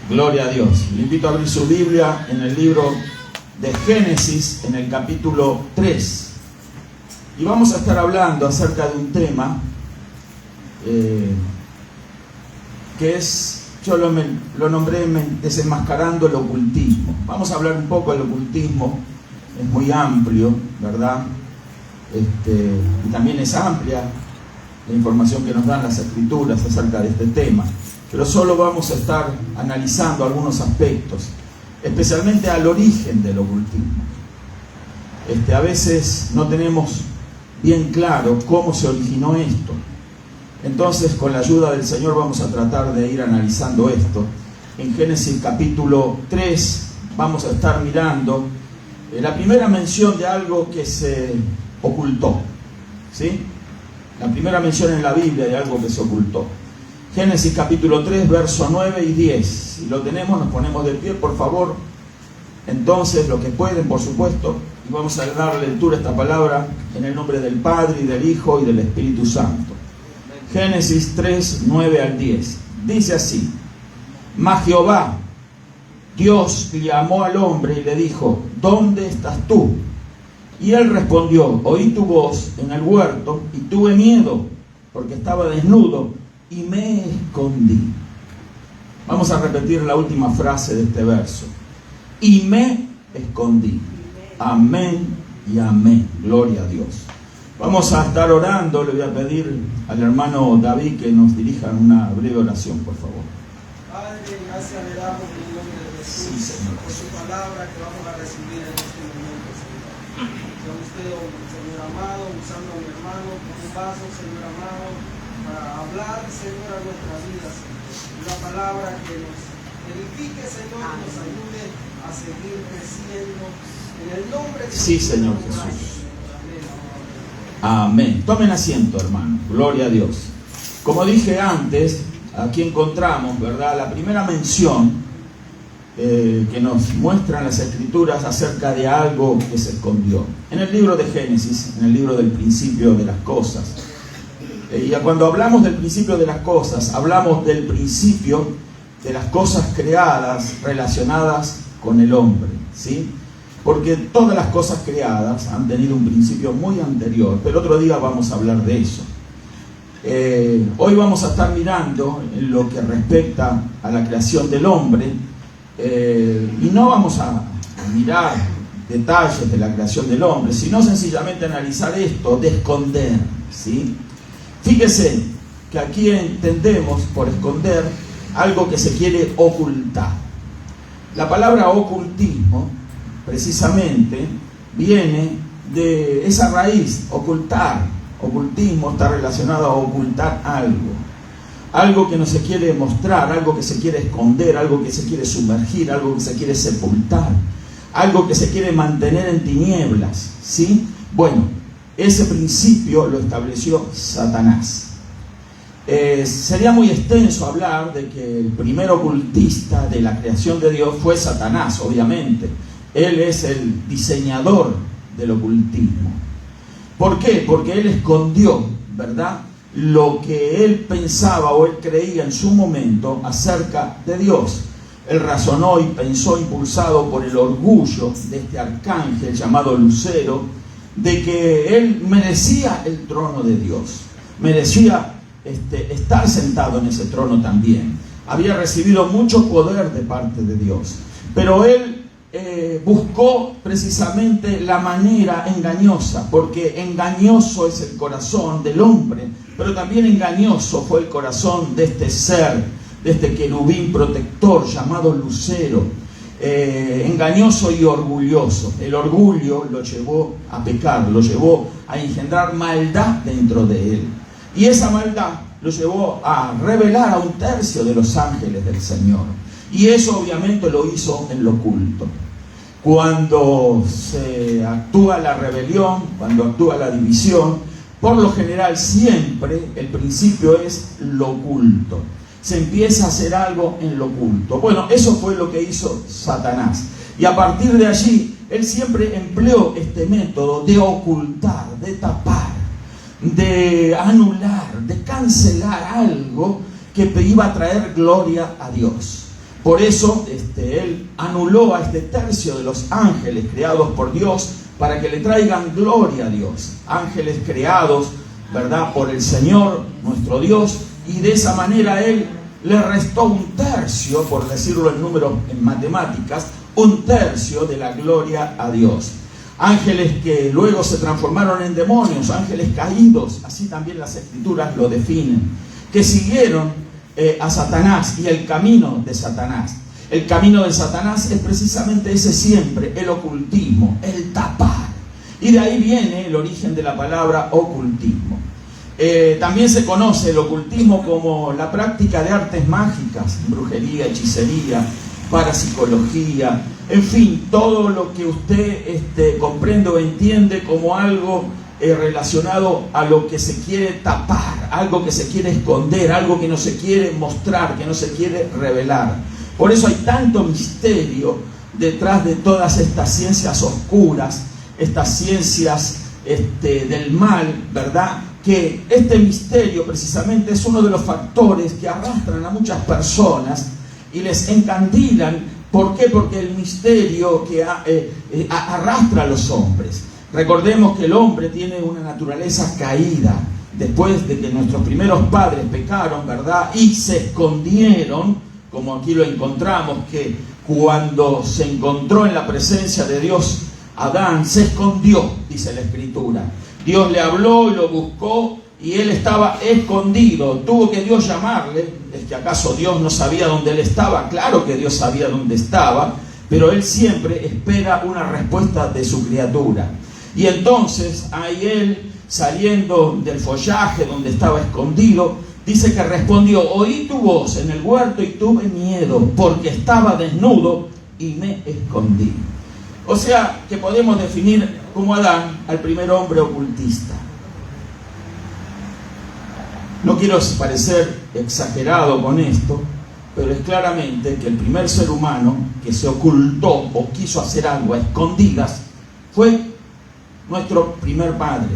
Gloria a Dios. Le invito a abrir su Biblia en el libro de Génesis, en el capítulo 3. Y vamos a estar hablando acerca de un tema que es, yo lo nombré desenmascarando el ocultismo. Vamos a hablar un poco del ocultismo, es muy amplio, ¿verdad? Y también es amplia la información que nos dan las Escrituras acerca de este tema. Pero solo vamos a estar analizando algunos aspectos, especialmente al origen del ocultismo. A veces no tenemos bien claro cómo se originó esto. Entonces, con la ayuda del Señor vamos a tratar de ir analizando esto. En Génesis capítulo 3 vamos a estar mirando la primera mención de algo que se ocultó, ¿sí? La primera mención en la Biblia de algo que se ocultó. Génesis capítulo 3, versos 9 y 10. Si lo tenemos, nos ponemos de pie, por favor. Entonces, los que pueden, por supuesto, y vamos a dar lectura a esta palabra en el nombre del Padre, y del Hijo, y del Espíritu Santo. Génesis 3, 9 al 10. Dice así: Mas Jehová, Dios, llamó al hombre y le dijo: ¿Dónde estás tú? Y él respondió: Oí tu voz en el huerto, y tuve miedo, porque estaba desnudo, y me escondí. Vamos a repetir la última frase de este verso: y me escondí. Amén y amén. Gloria a Dios. Vamos a estar orando. Le voy a pedir al hermano David que nos dirija una breve oración, por favor. Padre, gracias le damos en el nombre de Jesús, sí, por su palabra que vamos a recibir en este momento, Señor. Sea usted, Señor amado, usando a mi hermano como un vaso, Señor amado, para hablar, Señor, a nuestra vida, Señor. Una palabra que nos edifique, Señor, y nos ayude a seguir creciendo en el nombre de Jesús. Sí, Señor Jesús. Amén. Tomen asiento, hermano. Gloria a Dios. Como dije antes, aquí encontramos, ¿verdad?, la primera mención que nos muestran las Escrituras acerca de algo que se escondió. En el libro de Génesis, en el libro del principio de las cosas. Y cuando hablamos del principio de las cosas, hablamos del principio de las cosas creadas relacionadas con el hombre, ¿sí? Porque todas las cosas creadas han tenido un principio muy anterior, pero otro día vamos a hablar de eso. Hoy vamos a estar mirando en lo que respecta a la creación del hombre, y no vamos a mirar detalles de la creación del hombre, sino sencillamente analizar esto de esconder, ¿sí? Fíjese que aquí entendemos por esconder algo que se quiere ocultar. La palabra ocultismo precisamente viene de esa raíz, ocultar. Ocultismo está relacionado a ocultar algo que no se quiere mostrar, algo que se quiere esconder, algo que se quiere sumergir, algo que se quiere sepultar, algo que se quiere mantener en tinieblas, ¿sí? Bueno, ese principio lo estableció Satanás. Sería muy extenso hablar de que el primer ocultista de la creación de Dios fue Satanás, obviamente. Él es el diseñador del ocultismo. ¿Por qué? Porque él escondió, ¿verdad?, lo que él pensaba o él creía en su momento acerca de Dios. Él razonó y pensó, impulsado por el orgullo de este arcángel llamado Lucero, de que él merecía el trono de Dios, merecía estar sentado en ese trono también. Había recibido mucho poder de parte de Dios, pero él buscó precisamente la manera engañosa, porque engañoso es el corazón del hombre, pero también engañoso fue el corazón de este ser, de este querubín protector llamado Lucero. Engañoso y orgulloso. El orgullo lo llevó a pecar, lo llevó a engendrar maldad dentro de él, y esa maldad lo llevó a rebelar a un tercio de los ángeles del Señor, y eso obviamente lo hizo en lo oculto. Cuando se actúa la rebelión, cuando actúa la división, por lo general siempre el principio es lo oculto. Se empieza a hacer algo en lo oculto. Bueno, eso fue lo que hizo Satanás. Y a partir de allí, él siempre empleó este método de ocultar, de tapar, de anular, de cancelar algo que iba a traer gloria a Dios. Por eso él anuló a este tercio de los ángeles creados por Dios para que le traigan gloria a Dios. Ángeles creados, ¿verdad?, por el Señor, nuestro Dios, y de esa manera él le restó un tercio, por decirlo en números, en matemáticas, un tercio de la gloria a Dios. Ángeles que luego se transformaron en demonios, ángeles caídos, así también las Escrituras lo definen, que siguieron a Satanás y el camino de Satanás. El camino de Satanás es precisamente ese siempre, el ocultismo, el tapar. Y de ahí viene el origen de la palabra ocultismo. También se conoce el ocultismo como la práctica de artes mágicas, brujería, hechicería, parapsicología, en fin, todo lo que usted comprende o entiende como algo relacionado a lo que se quiere tapar, algo que se quiere esconder, algo que no se quiere mostrar, que no se quiere revelar. Por eso hay tanto misterio detrás de todas estas ciencias oscuras, estas ciencias del mal, ¿verdad? Que este misterio precisamente es uno de los factores que arrastran a muchas personas y les encandilan. ¿Por qué? Porque el misterio que arrastra a los hombres. Recordemos que el hombre tiene una naturaleza caída después de que nuestros primeros padres pecaron, ¿verdad? Y se escondieron, como aquí lo encontramos, que cuando se encontró en la presencia de Dios, Adán se escondió, dice la Escritura. Dios le habló y lo buscó y él estaba escondido. Tuvo que Dios llamarle. ¿Es que acaso Dios no sabía dónde él estaba? Claro que Dios sabía dónde estaba, pero él siempre espera una respuesta de su criatura. Y entonces ahí él, saliendo del follaje donde estaba escondido, dice que respondió: oí tu voz en el huerto y tuve miedo, porque estaba desnudo y me escondí. O sea, que podemos definir como Adán al primer hombre ocultista. No quiero parecer exagerado con esto, pero es claramente que el primer ser humano que se ocultó o quiso hacer algo a escondidas fue nuestro primer padre,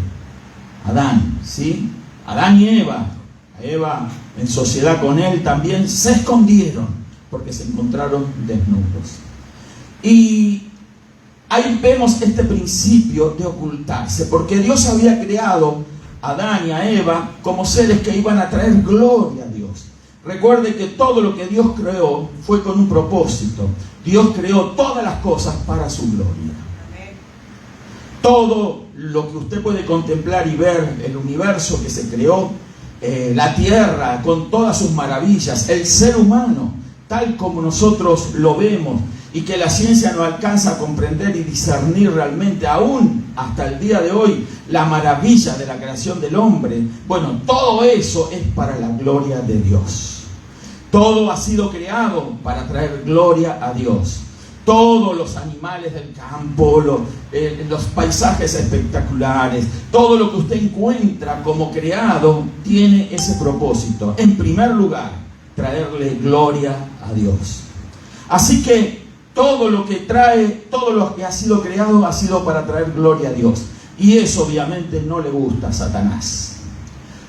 Adán, ¿sí? Adán y Eva. Eva, en sociedad con él, también se escondieron porque se encontraron desnudos. Y ahí vemos este principio de ocultarse, porque Dios había creado a Adán y a Eva como seres que iban a traer gloria a Dios. Recuerde que todo lo que Dios creó fue con un propósito. Dios creó todas las cosas para su gloria. Todo lo que usted puede contemplar y ver, el universo que se creó, la tierra con todas sus maravillas, el ser humano tal como nosotros lo vemos y que la ciencia no alcanza a comprender y discernir realmente aún hasta el día de hoy la maravilla de la creación del hombre. Bueno, todo eso es para la gloria de Dios. Todo ha sido creado para traer gloria a Dios. Todos los animales del campo, los paisajes espectaculares, todo lo que usted encuentra como creado tiene ese propósito. En primer lugar, traerle gloria a Dios. Así que todo lo que ha sido creado ha sido para traer gloria a Dios. Y eso obviamente no le gusta a Satanás.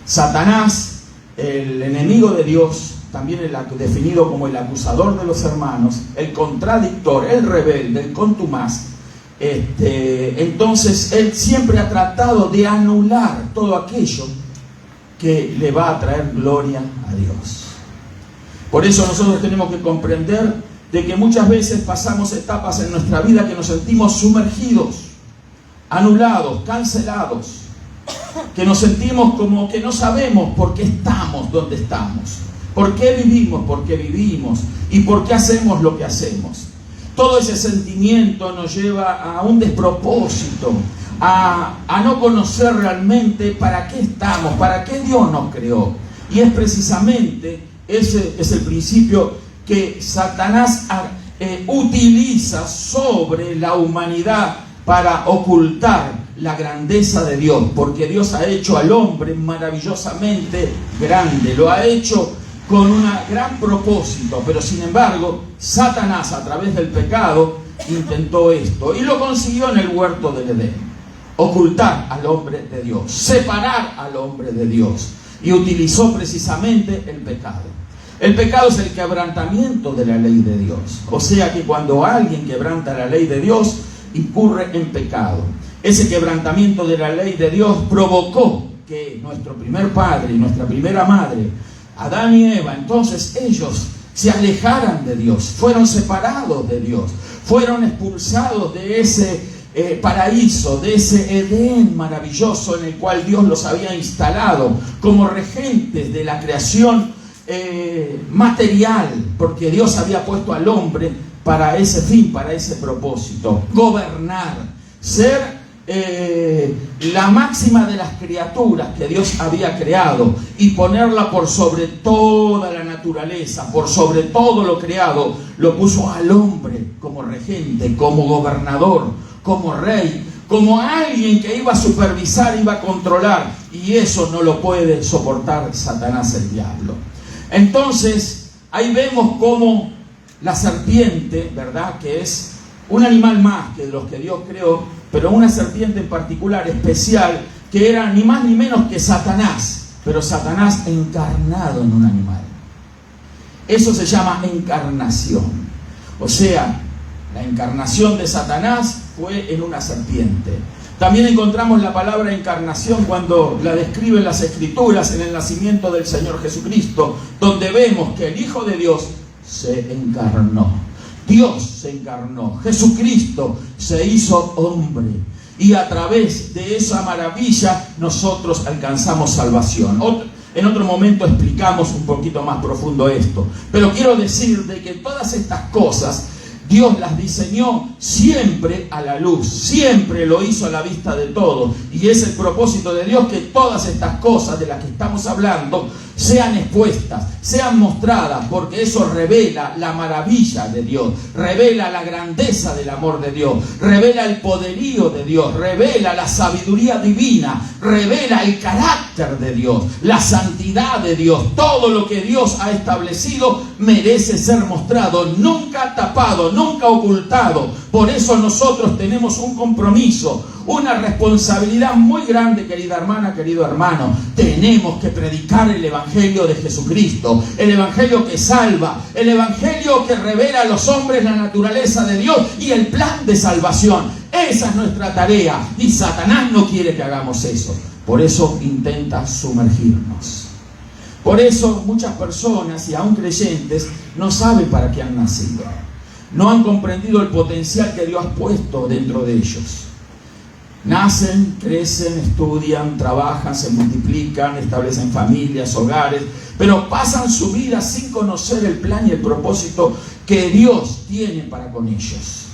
Satanás, el enemigo de Dios, también definido como el acusador de los hermanos, el contradictor, el rebelde, el contumaz. Entonces él siempre ha tratado de anular todo aquello que le va a traer gloria a Dios. Por eso nosotros tenemos que comprender de que muchas veces pasamos etapas en nuestra vida que nos sentimos sumergidos, anulados, cancelados, que nos sentimos como que no sabemos por qué estamos donde estamos. ¿Por qué vivimos? ¿Por qué vivimos? ¿Y por qué hacemos lo que hacemos? Todo ese sentimiento nos lleva a un despropósito, a no conocer realmente para qué estamos, para qué Dios nos creó. Y es precisamente ese es el principio que Satanás utiliza sobre la humanidad para ocultar la grandeza de Dios, porque Dios ha hecho al hombre maravillosamente grande, lo ha hecho con un gran propósito, pero sin embargo Satanás a través del pecado intentó esto y lo consiguió en el huerto del Edén: ocultar al hombre de Dios, separar al hombre de Dios, y utilizó precisamente el pecado. El pecado es el quebrantamiento de la ley de Dios. O sea que cuando alguien quebranta la ley de Dios, incurre en pecado. Ese quebrantamiento de la ley de Dios provocó que nuestro primer padre y nuestra primera madre, Adán y Eva, entonces ellos se alejaran de Dios, fueron separados de Dios, fueron expulsados de ese paraíso, de ese Edén maravilloso en el cual Dios los había instalado como regentes de la creación material, porque Dios había puesto al hombre para ese fin, para ese propósito: gobernar, ser la máxima de las criaturas que Dios había creado y ponerla por sobre toda la naturaleza, por sobre todo lo creado. Lo puso al hombre como regente, como gobernador, como rey, como alguien que iba a supervisar, iba a controlar, y eso no lo puede soportar Satanás, el diablo. Entonces ahí vemos cómo la serpiente, ¿verdad?, que es un animal más que de los que Dios creó, pero una serpiente en particular, especial, que era ni más ni menos que Satanás, pero Satanás encarnado en un animal. Eso se llama encarnación. O sea, la encarnación de Satanás fue en una serpiente. También encontramos la palabra encarnación cuando la describen las Escrituras en el nacimiento del Señor Jesucristo, donde vemos que el Hijo de Dios se encarnó. Dios se encarnó, Jesucristo se hizo hombre, y a través de esa maravilla nosotros alcanzamos salvación. En otro momento explicamos un poquito más profundo esto, pero quiero decir de que todas estas cosas Dios las diseñó siempre a la luz, siempre lo hizo a la vista de todos, y es el propósito de Dios que todas estas cosas de las que estamos hablando sean expuestas, sean mostradas, porque eso revela la maravilla de Dios, revela la grandeza del amor de Dios, revela el poderío de Dios, revela la sabiduría divina, revela el carácter de Dios, la santidad de Dios. Todo lo que Dios ha establecido merece ser mostrado, nunca tapado, nunca ocultado. Por eso nosotros tenemos un compromiso, una responsabilidad muy grande, querida hermana, querido hermano. Tenemos que predicar el Evangelio de Jesucristo, el Evangelio que salva, el Evangelio que revela a los hombres la naturaleza de Dios y el plan de salvación. Esa es nuestra tarea, y Satanás no quiere que hagamos eso. Por eso intenta sumergirnos. Por eso muchas personas, y aún creyentes, no saben para qué han nacido. No han comprendido el potencial que Dios ha puesto dentro de ellos. Nacen, crecen, estudian, trabajan, se multiplican, establecen familias, hogares, pero pasan su vida sin conocer el plan y el propósito que Dios tiene para con ellos.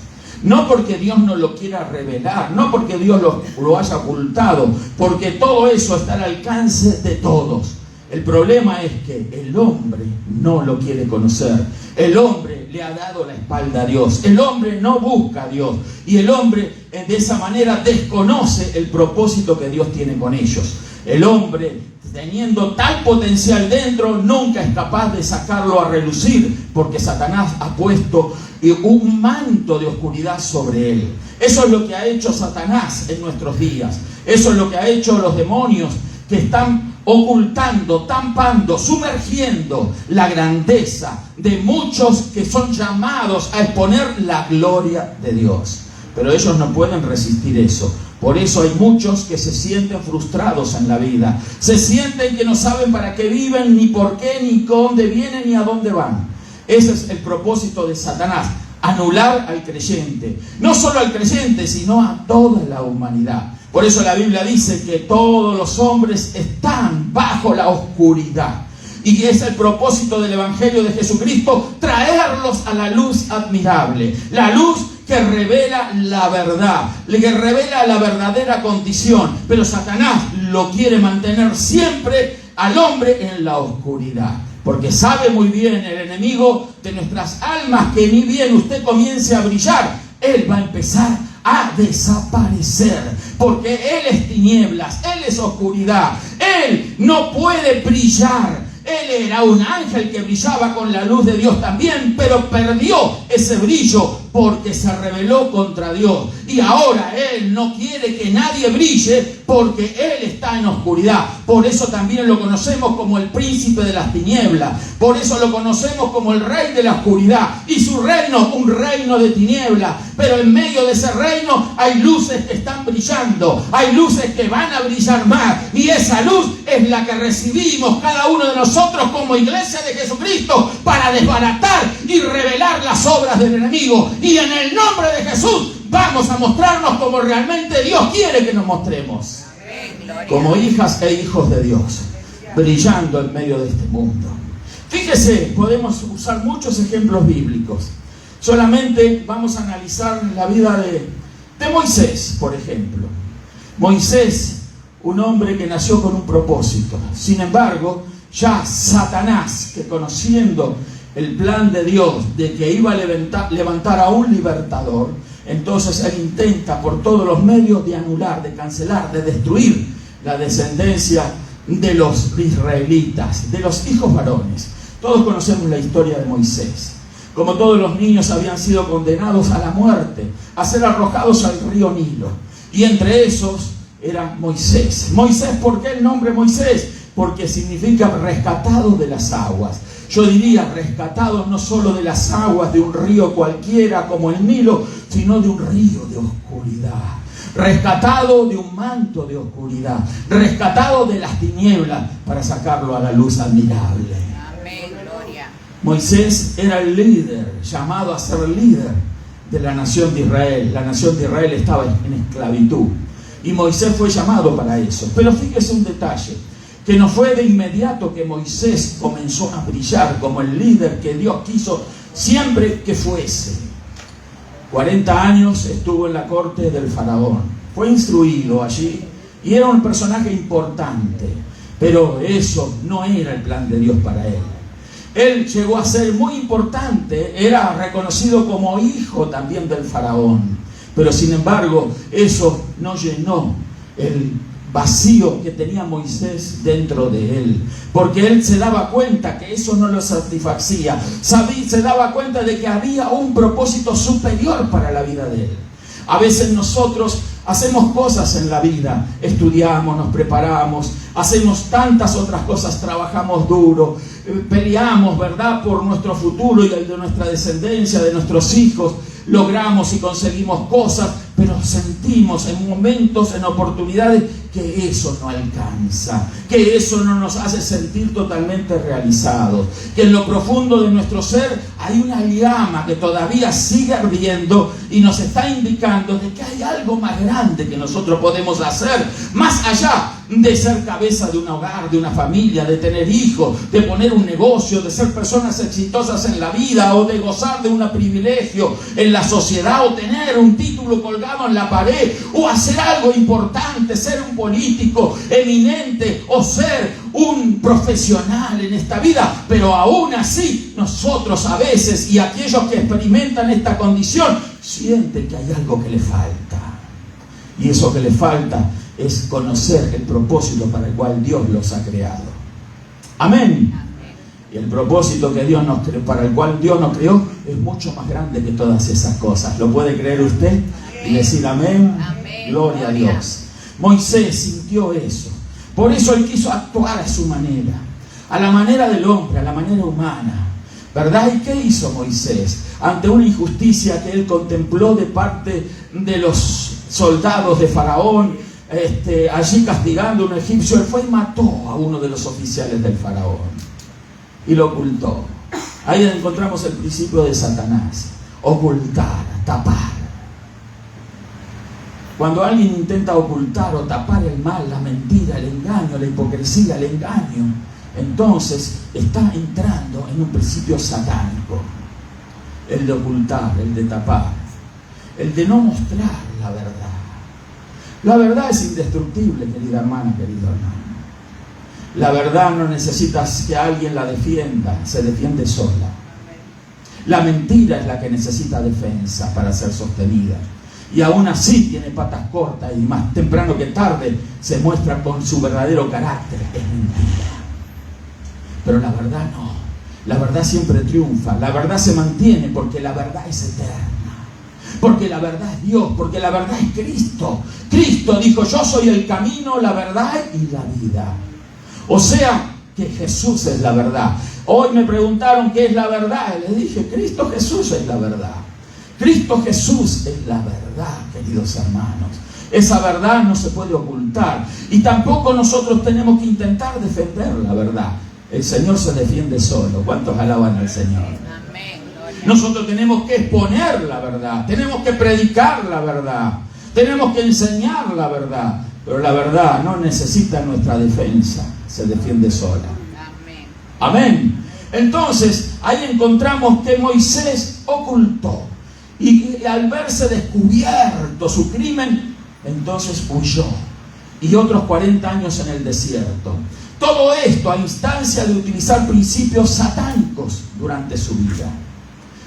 No porque Dios no lo quiera revelar, no porque Dios lo haya ocultado, porque todo eso está al alcance de todos. El problema es que el hombre no lo quiere conocer. El hombre le ha dado la espalda a Dios. El hombre no busca a Dios. Y el hombre de esa manera desconoce el propósito que Dios tiene con ellos. El hombre, teniendo tal potencial dentro, nunca es capaz de sacarlo a relucir, porque Satanás ha puesto un manto de oscuridad sobre él. Eso es lo que ha hecho Satanás en nuestros días. Eso es lo que ha hecho los demonios, que están ocultando, tampando, sumergiendo la grandeza de muchos que son llamados a exponer la gloria de Dios. Pero ellos no pueden resistir eso. Por eso hay muchos que se sienten frustrados en la vida. Se sienten que no saben para qué viven, ni por qué, ni dónde vienen, ni a dónde van. Ese es el propósito de Satanás: anular al creyente. No solo al creyente, sino a toda la humanidad. Por eso la Biblia dice que todos los hombres están bajo la oscuridad. Y es el propósito del Evangelio de Jesucristo, traerlos a la luz admirable. La luz que revela la verdad, que revela la verdadera condición. Pero Satanás lo quiere mantener siempre al hombre en la oscuridad. Porque sabe muy bien el enemigo de nuestras almas que ni bien usted comience a brillar, él va a empezar a desaparecer, porque él es tinieblas, él es oscuridad, él no puede brillar Él era un ángel que brillaba con la luz de Dios también, pero perdió ese brillo porque se rebeló contra Dios. Y ahora Él no quiere que nadie brille porque Él está en oscuridad. Por eso también lo conocemos como el príncipe de las tinieblas. Por eso lo conocemos como el rey de la oscuridad. Y su reino, un reino de tinieblas. Pero en medio de ese reino hay luces que están brillando. Hay luces que van a brillar más. Y esa luz es la que recibimos cada uno de nosotros como iglesia de Jesucristo para desbaratar y revelar las obras del enemigo. Y en el nombre de Jesús vamos a mostrarnos como realmente Dios quiere que nos mostremos. Como hijas e hijos de Dios, brillando en medio de este mundo. Fíjese, podemos usar muchos ejemplos bíblicos. Solamente vamos a analizar la vida de Moisés, por ejemplo. Moisés, un hombre que nació con un propósito. Sin embargo, ya Satanás, que conociendo el plan de Dios de que iba a levantar a un libertador, entonces él intenta por todos los medios de anular, de cancelar, de destruir la descendencia de los israelitas, de los hijos varones. Todos conocemos la historia de Moisés. Como todos los niños habían sido condenados a la muerte, a ser arrojados al río Nilo. Y entre esos era Moisés. Moisés, ¿por qué el nombre Moisés? Porque significa rescatado de las aguas. Yo diría rescatado no solo de las aguas de un río cualquiera como el Nilo, sino de un río de oscuridad. Rescatado de un manto de oscuridad. Rescatado de las tinieblas para sacarlo a la luz admirable. Amén, gloria. Moisés era el líder, llamado a ser líder de la nación de Israel. La nación de Israel estaba en esclavitud. Y Moisés fue llamado para eso. Pero fíjese un detalle. Que no fue de inmediato que Moisés comenzó a brillar como el líder que Dios quiso siempre que fuese. 40 años estuvo en la corte del faraón. Fue instruido allí y era un personaje importante. Pero eso no era el plan de Dios para él. Él llegó a ser muy importante. Era reconocido como hijo también del faraón. Pero sin embargo, eso no llenó el vacío que tenía Moisés dentro de él, porque él se daba cuenta que eso no lo satisfacía. Se daba cuenta de que había un propósito superior para la vida de él. A veces nosotros hacemos cosas en la vida, estudiamos, nos preparamos, hacemos tantas otras cosas, trabajamos duro, peleamos, ¿verdad?, por nuestro futuro y el de nuestra descendencia, de nuestros hijos. Logramos y conseguimos cosas, pero sentimos en momentos, en oportunidades, que eso no alcanza, que eso no nos hace sentir totalmente realizados, que en lo profundo de nuestro ser hay una llama que todavía sigue ardiendo y nos está indicando de que hay algo más grande que nosotros podemos hacer, más allá de ser cabeza de un hogar, de una familia, de tener hijos, de poner un negocio, de ser personas exitosas en la vida o de gozar de un privilegio en la sociedad o tener un título colgado en la pared o hacer algo importante, ser un político eminente o ser un profesional en esta vida. Pero aún así nosotros a veces, y aquellos que experimentan esta condición, sienten que hay algo que le falta, y eso que le falta es conocer el propósito para el cual Dios los ha creado. Amén. Y el propósito que Dios para el cual Dios nos creó es mucho más grande que todas esas cosas. ¿Lo puede creer usted? Y decir amén. Amén. Gloria a Dios. Moisés sintió eso. Por eso él quiso actuar a su manera, a la manera del hombre, a la manera humana, ¿verdad? ¿Y qué hizo Moisés? Ante una injusticia que él contempló de parte de los soldados de Faraón, allí castigando a un egipcio, él fue y mató a uno de los oficiales del faraón y lo ocultó. Ahí encontramos el principio de Satanás: ocultar, tapar. Cuando alguien intenta ocultar o tapar el mal, la mentira, el engaño, la hipocresía, el engaño, entonces está entrando en un principio satánico. El de ocultar, el de tapar, el de no mostrar la verdad. La verdad es indestructible, querida hermana, querido hermano. La verdad no necesita que alguien la defienda, se defiende sola. La mentira es la que necesita defensa para ser sostenida. Y aún así tiene patas cortas y más temprano que tarde se muestra con su verdadero carácter. Es mentira. Pero la verdad no. La verdad siempre triunfa. La verdad se mantiene porque la verdad es eterna. Porque la verdad es Dios, porque la verdad es Cristo. Cristo dijo: yo soy el camino, la verdad y la vida. O sea, que Jesús es la verdad. Hoy me preguntaron qué es la verdad. Y les dije: Cristo Jesús es la verdad. Cristo Jesús es la verdad, queridos hermanos. Esa verdad no se puede ocultar. Y tampoco nosotros tenemos que intentar defender la verdad. El Señor se defiende solo. ¿Cuántos alaban al Señor? Nosotros tenemos que exponer la verdad, tenemos que predicar la verdad, tenemos que enseñar la verdad, pero la verdad no necesita nuestra defensa, se defiende sola. Amén. Entonces, ahí encontramos que Moisés ocultó y al verse descubierto su crimen, entonces huyó y otros 40 años en el desierto. Todo esto a instancia de utilizar principios satánicos durante su vida.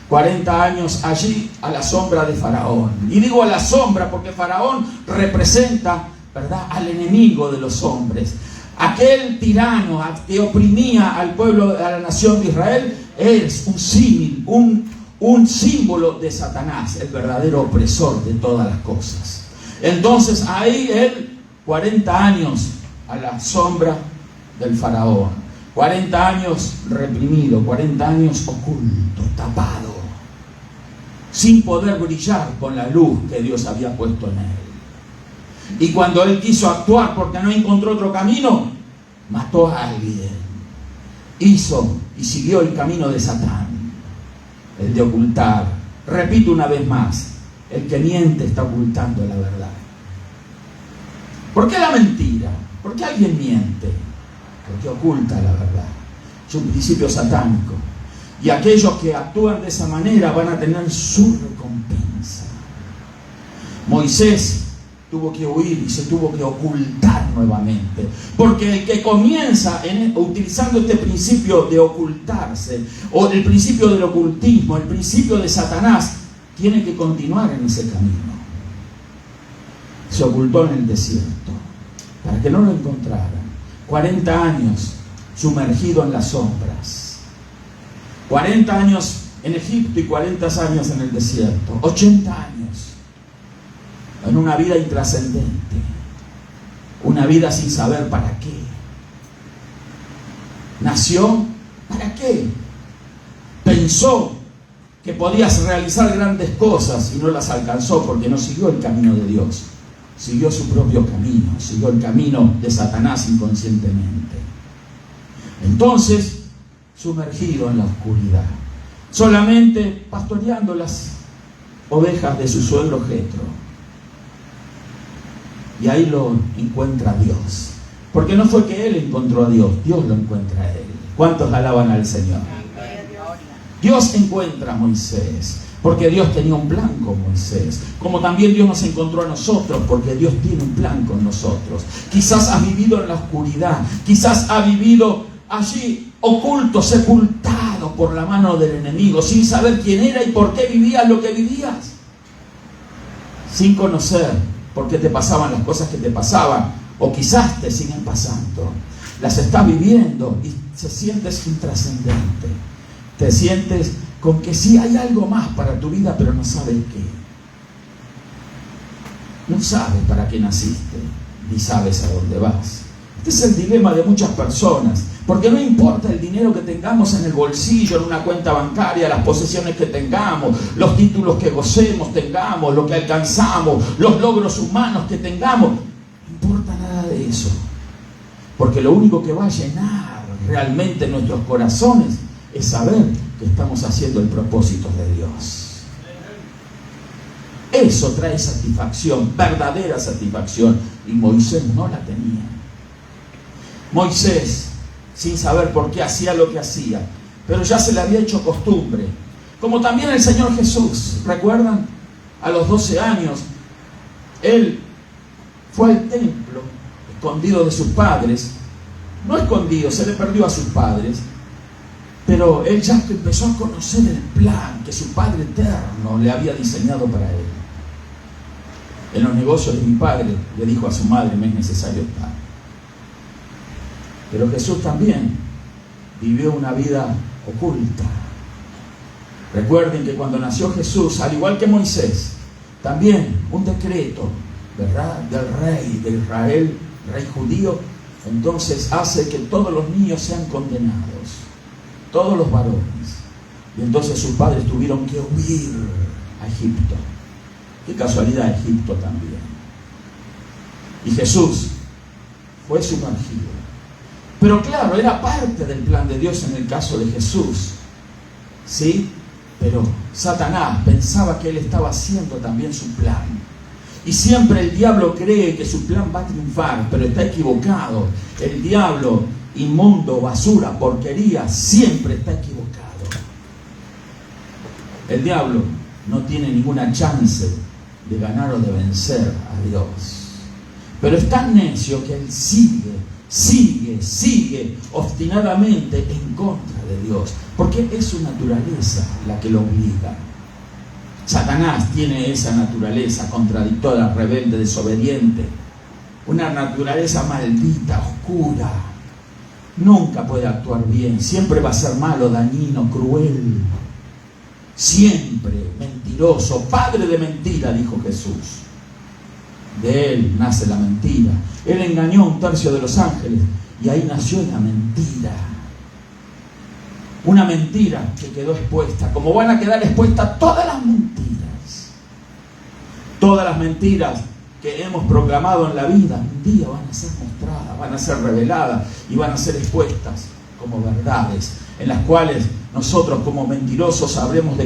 40 años allí a la sombra de Faraón. Y digo a la sombra porque Faraón representa, ¿verdad?, al enemigo de los hombres. Aquel tirano que oprimía al pueblo, a la nación de Israel, es un símil, un símbolo de Satanás, el verdadero opresor de todas las cosas. Entonces ahí él, 40 años a la sombra del Faraón. 40 años reprimido, 40 años oculto, tapado, sin poder brillar con la luz que Dios había puesto en él. Y cuando él quiso actuar porque no encontró otro camino, mató a alguien. Hizo y siguió el camino de Satán, el de ocultar. Repito una vez más, el que miente está ocultando la verdad. ¿Por qué la mentira? ¿Por qué alguien miente? Porque oculta la verdad. Es un principio satánico. Y aquellos que actúan de esa manera van a tener su recompensa. Moisés tuvo que huir y se tuvo que ocultar nuevamente. Porque el que comienza utilizando este principio de ocultarse, o el principio del ocultismo, el principio de Satanás, tiene que continuar en ese camino. Se ocultó en el desierto para que no lo encontraran. 40 años sumergido en las sombras. 40 años en Egipto y 40 años en el desierto. 80 años en una vida intrascendente. Una vida sin saber para qué. Nació, ¿para qué? Pensó que podías realizar grandes cosas y no las alcanzó porque no siguió el camino de Dios. Siguió su propio camino, siguió el camino de Satanás inconscientemente. Entonces, sumergido en la oscuridad, solamente pastoreando las ovejas de su suegro Jetro. Y ahí lo encuentra Dios. Porque no fue que él encontró a Dios, Dios lo encuentra a él. ¿Cuántos alaban al Señor? Dios encuentra a Moisés, porque Dios tenía un plan con Moisés. Como también Dios nos encontró a nosotros, porque Dios tiene un plan con nosotros. Quizás has vivido en la oscuridad, quizás has vivido allí oculto, sepultado por la mano del enemigo, sin saber quién era y por qué vivías lo que vivías, sin conocer por qué te pasaban las cosas que te pasaban, o quizás te siguen pasando. Las estás viviendo y te sientes intrascendente, te sientes con que sí hay algo más para tu vida, pero no sabes qué. No sabes para qué naciste, ni sabes a dónde vas. Este es el dilema de muchas personas, porque no importa el dinero que tengamos en el bolsillo, en una cuenta bancaria, las posesiones que tengamos, los títulos que gocemos, tengamos, lo que alcanzamos, los logros humanos que tengamos, no importa nada de eso, porque lo único que va a llenar realmente nuestros corazones es saber que estamos haciendo el propósito de Dios. Eso trae satisfacción, verdadera satisfacción, y Moisés no la tenía. Moisés, sin saber por qué hacía lo que hacía, pero ya se le había hecho costumbre, como también el Señor Jesús. ¿Recuerdan? A los 12 años él fue al templo escondido de sus padres, no escondido, se le perdió a sus padres, pero él ya empezó a conocer el plan que su Padre eterno le había diseñado para él. En los negocios de mi padre, le dijo a su madre, me es necesario estar. Pero Jesús también vivió una vida oculta. Recuerden que cuando nació Jesús, al igual que Moisés, también un decreto, ¿verdad?, del rey de Israel, rey judío, entonces hace que todos los niños sean condenados, todos los varones. Y entonces sus padres tuvieron que huir a Egipto. Qué casualidad, Egipto también. Y Jesús fue sumergido. Pero claro, era parte del plan de Dios en el caso de Jesús, ¿sí? Pero Satanás pensaba que él estaba haciendo también su plan. Y siempre el diablo cree que su plan va a triunfar, pero está equivocado. El diablo, inmundo, basura, porquería, siempre está equivocado. El diablo no tiene ninguna chance de ganar o de vencer a Dios. Pero es tan necio que él sigue obstinadamente en contra de Dios, porque es su naturaleza la que lo obliga. Satanás tiene esa naturaleza contradictoria, rebelde, desobediente, una naturaleza maldita, oscura. Nunca puede actuar bien, siempre va a ser malo, dañino, cruel, siempre mentiroso, padre de mentira, dijo Jesús. De él nace la mentira. Él engañó a 1/3 de los ángeles y ahí nació la mentira. Una mentira que quedó expuesta, como van a quedar expuestas todas las mentiras. Todas las mentiras que hemos proclamado en la vida, un día van a ser mostradas, van a ser reveladas y van a ser expuestas como verdades, en las cuales nosotros como mentirosos habremos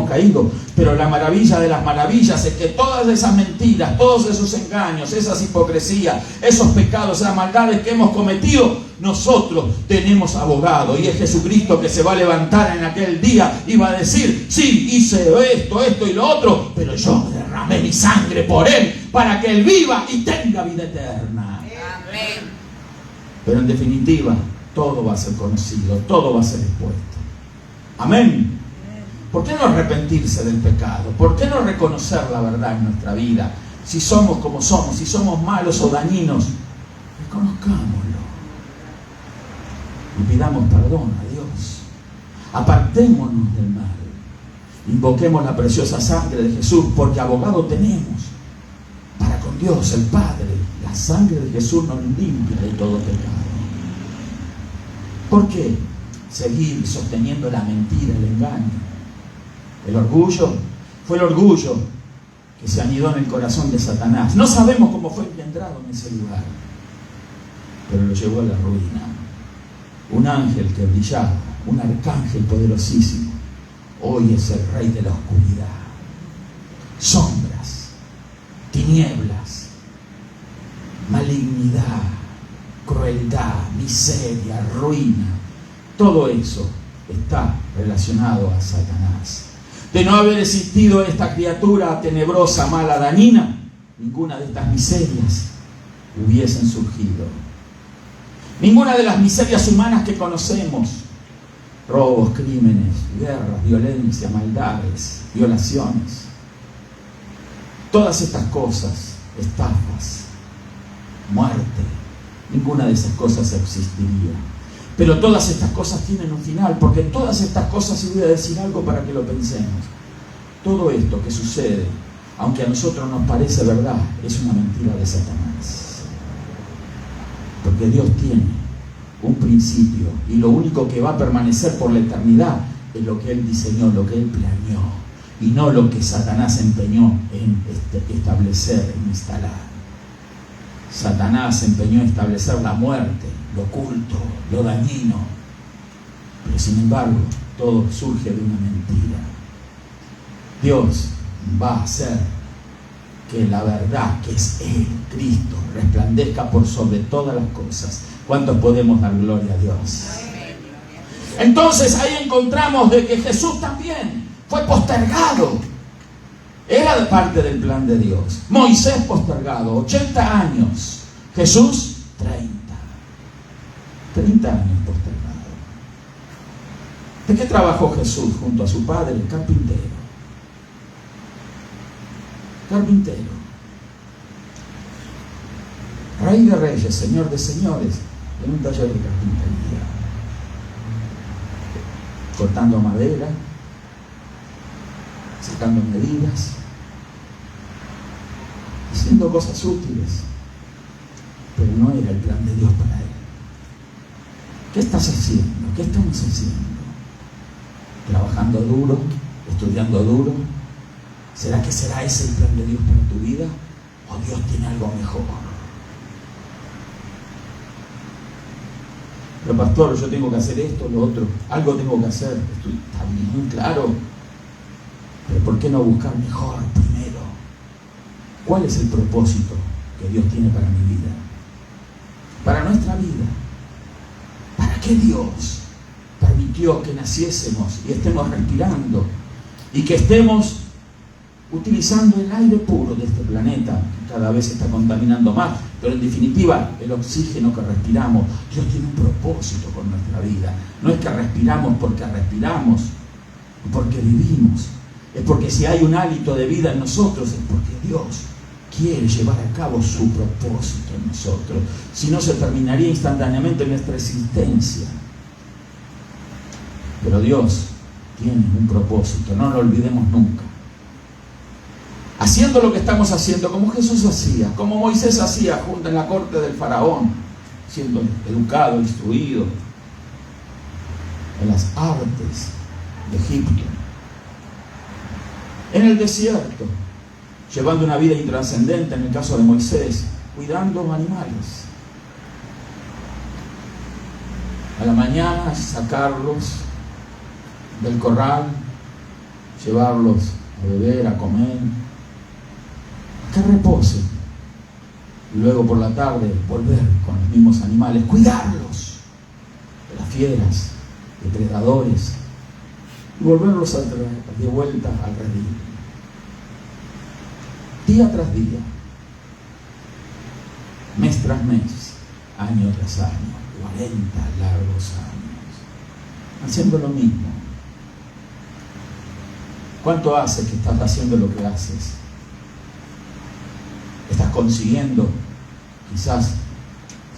caído, pero la maravilla de las maravillas es que todas esas mentiras, todos esos engaños, esas hipocresías, esos pecados, esas maldades que hemos cometido, nosotros tenemos abogado, y es Jesucristo que se va a levantar en aquel día y va a decir: sí, hice esto y lo otro, pero yo derramé mi sangre por él para que él viva y tenga vida eterna. Amén. Pero en definitiva, todo va a ser conocido, todo va a ser expuesto. Amén. ¿Por qué no arrepentirse del pecado? ¿Por qué no reconocer la verdad en nuestra vida? Si somos como somos, si somos malos o dañinos, reconozcámoslo y pidamos perdón a Dios. Apartémonos del mal. Invoquemos la preciosa sangre de Jesús, porque abogado tenemos para con Dios el Padre. La sangre de Jesús nos limpia de todo pecado. ¿Por qué seguir sosteniendo la mentira, el engaño? El orgullo fue el orgullo que se anidó en el corazón de Satanás. No sabemos cómo fue engendrado en ese lugar, pero lo llevó a la ruina. Un ángel que brillaba, un arcángel poderosísimo, hoy es el rey de la oscuridad. Sombras, tinieblas, malignidad, crueldad, miseria, ruina, todo eso está relacionado a Satanás. De no haber existido esta criatura tenebrosa, mala, dañina, ninguna de estas miserias hubiesen surgido. Ninguna de las miserias humanas que conocemos, robos, crímenes, guerras, violencia, maldades, violaciones, todas estas cosas, estafas, muerte, ninguna de esas cosas existiría. Pero todas estas cosas tienen un final, porque todas estas cosas, y voy a decir algo para que lo pensemos, todo esto que sucede, aunque a nosotros nos parece verdad, es una mentira de Satanás. Porque Dios tiene un principio, y lo único que va a permanecer por la eternidad es lo que Él diseñó, lo que Él planeó, y no lo que Satanás se empeñó en establecer, en instalar. Satanás se empeñó en establecer la muerte, lo oculto, lo dañino, pero sin embargo todo surge de una mentira. Dios va a hacer que la verdad, que es Él, Cristo, resplandezca por sobre todas las cosas. ¿Cuántos podemos dar gloria a Dios? Entonces ahí encontramos de que Jesús también fue postergado. Era parte del plan de Dios. Moisés postergado, 80 años. Jesús, 30 años postergado. ¿De qué trabajó Jesús junto a su padre? Carpintero. Rey de reyes, Señor de señores, en un taller de carpintería. cortando madera, sacando medidas, haciendo cosas útiles, pero no era el plan de Dios para él. ¿Qué estás haciendo? ¿Qué estamos haciendo? ¿Trabajando duro? ¿Estudiando duro? ¿Será que será ese el plan de Dios para tu vida? ¿O Dios tiene algo mejor? Pero pastor, yo tengo que hacer esto, lo otro, algo tengo que hacer. Esto está bien, claro. Pero ¿por qué no buscar mejor primero? ¿Cuál es el propósito que Dios tiene para mi vida? Para nuestra vida. ¿Para qué Dios permitió que naciésemos y estemos respirando? Y que estemos utilizando el aire puro de este planeta, que cada vez se está contaminando más, pero en definitiva el oxígeno que respiramos. Dios tiene un propósito con nuestra vida. No es que respiramos, porque vivimos. Es porque si hay un hálito de vida en nosotros, es porque Dios quiere llevar a cabo su propósito en nosotros. Si no, se terminaría instantáneamente nuestra existencia. Pero Dios tiene un propósito, no lo olvidemos nunca. Haciendo lo que estamos haciendo, como Jesús hacía, como Moisés hacía junto en la corte del faraón, siendo educado, instruido en las artes de Egipto. En el desierto, llevando una vida intrascendente, en el caso de Moisés, cuidando animales. A la mañana sacarlos del corral, llevarlos a beber, a comer, que reposen, y luego por la tarde volver con los mismos animales, cuidarlos de las fieras, depredadores, y volverlos de vuelta al redil. Día tras día, mes tras mes, año tras año, 40 largos años, haciendo lo mismo. ¿Cuánto hace que estás haciendo lo que haces? ¿Estás consiguiendo quizás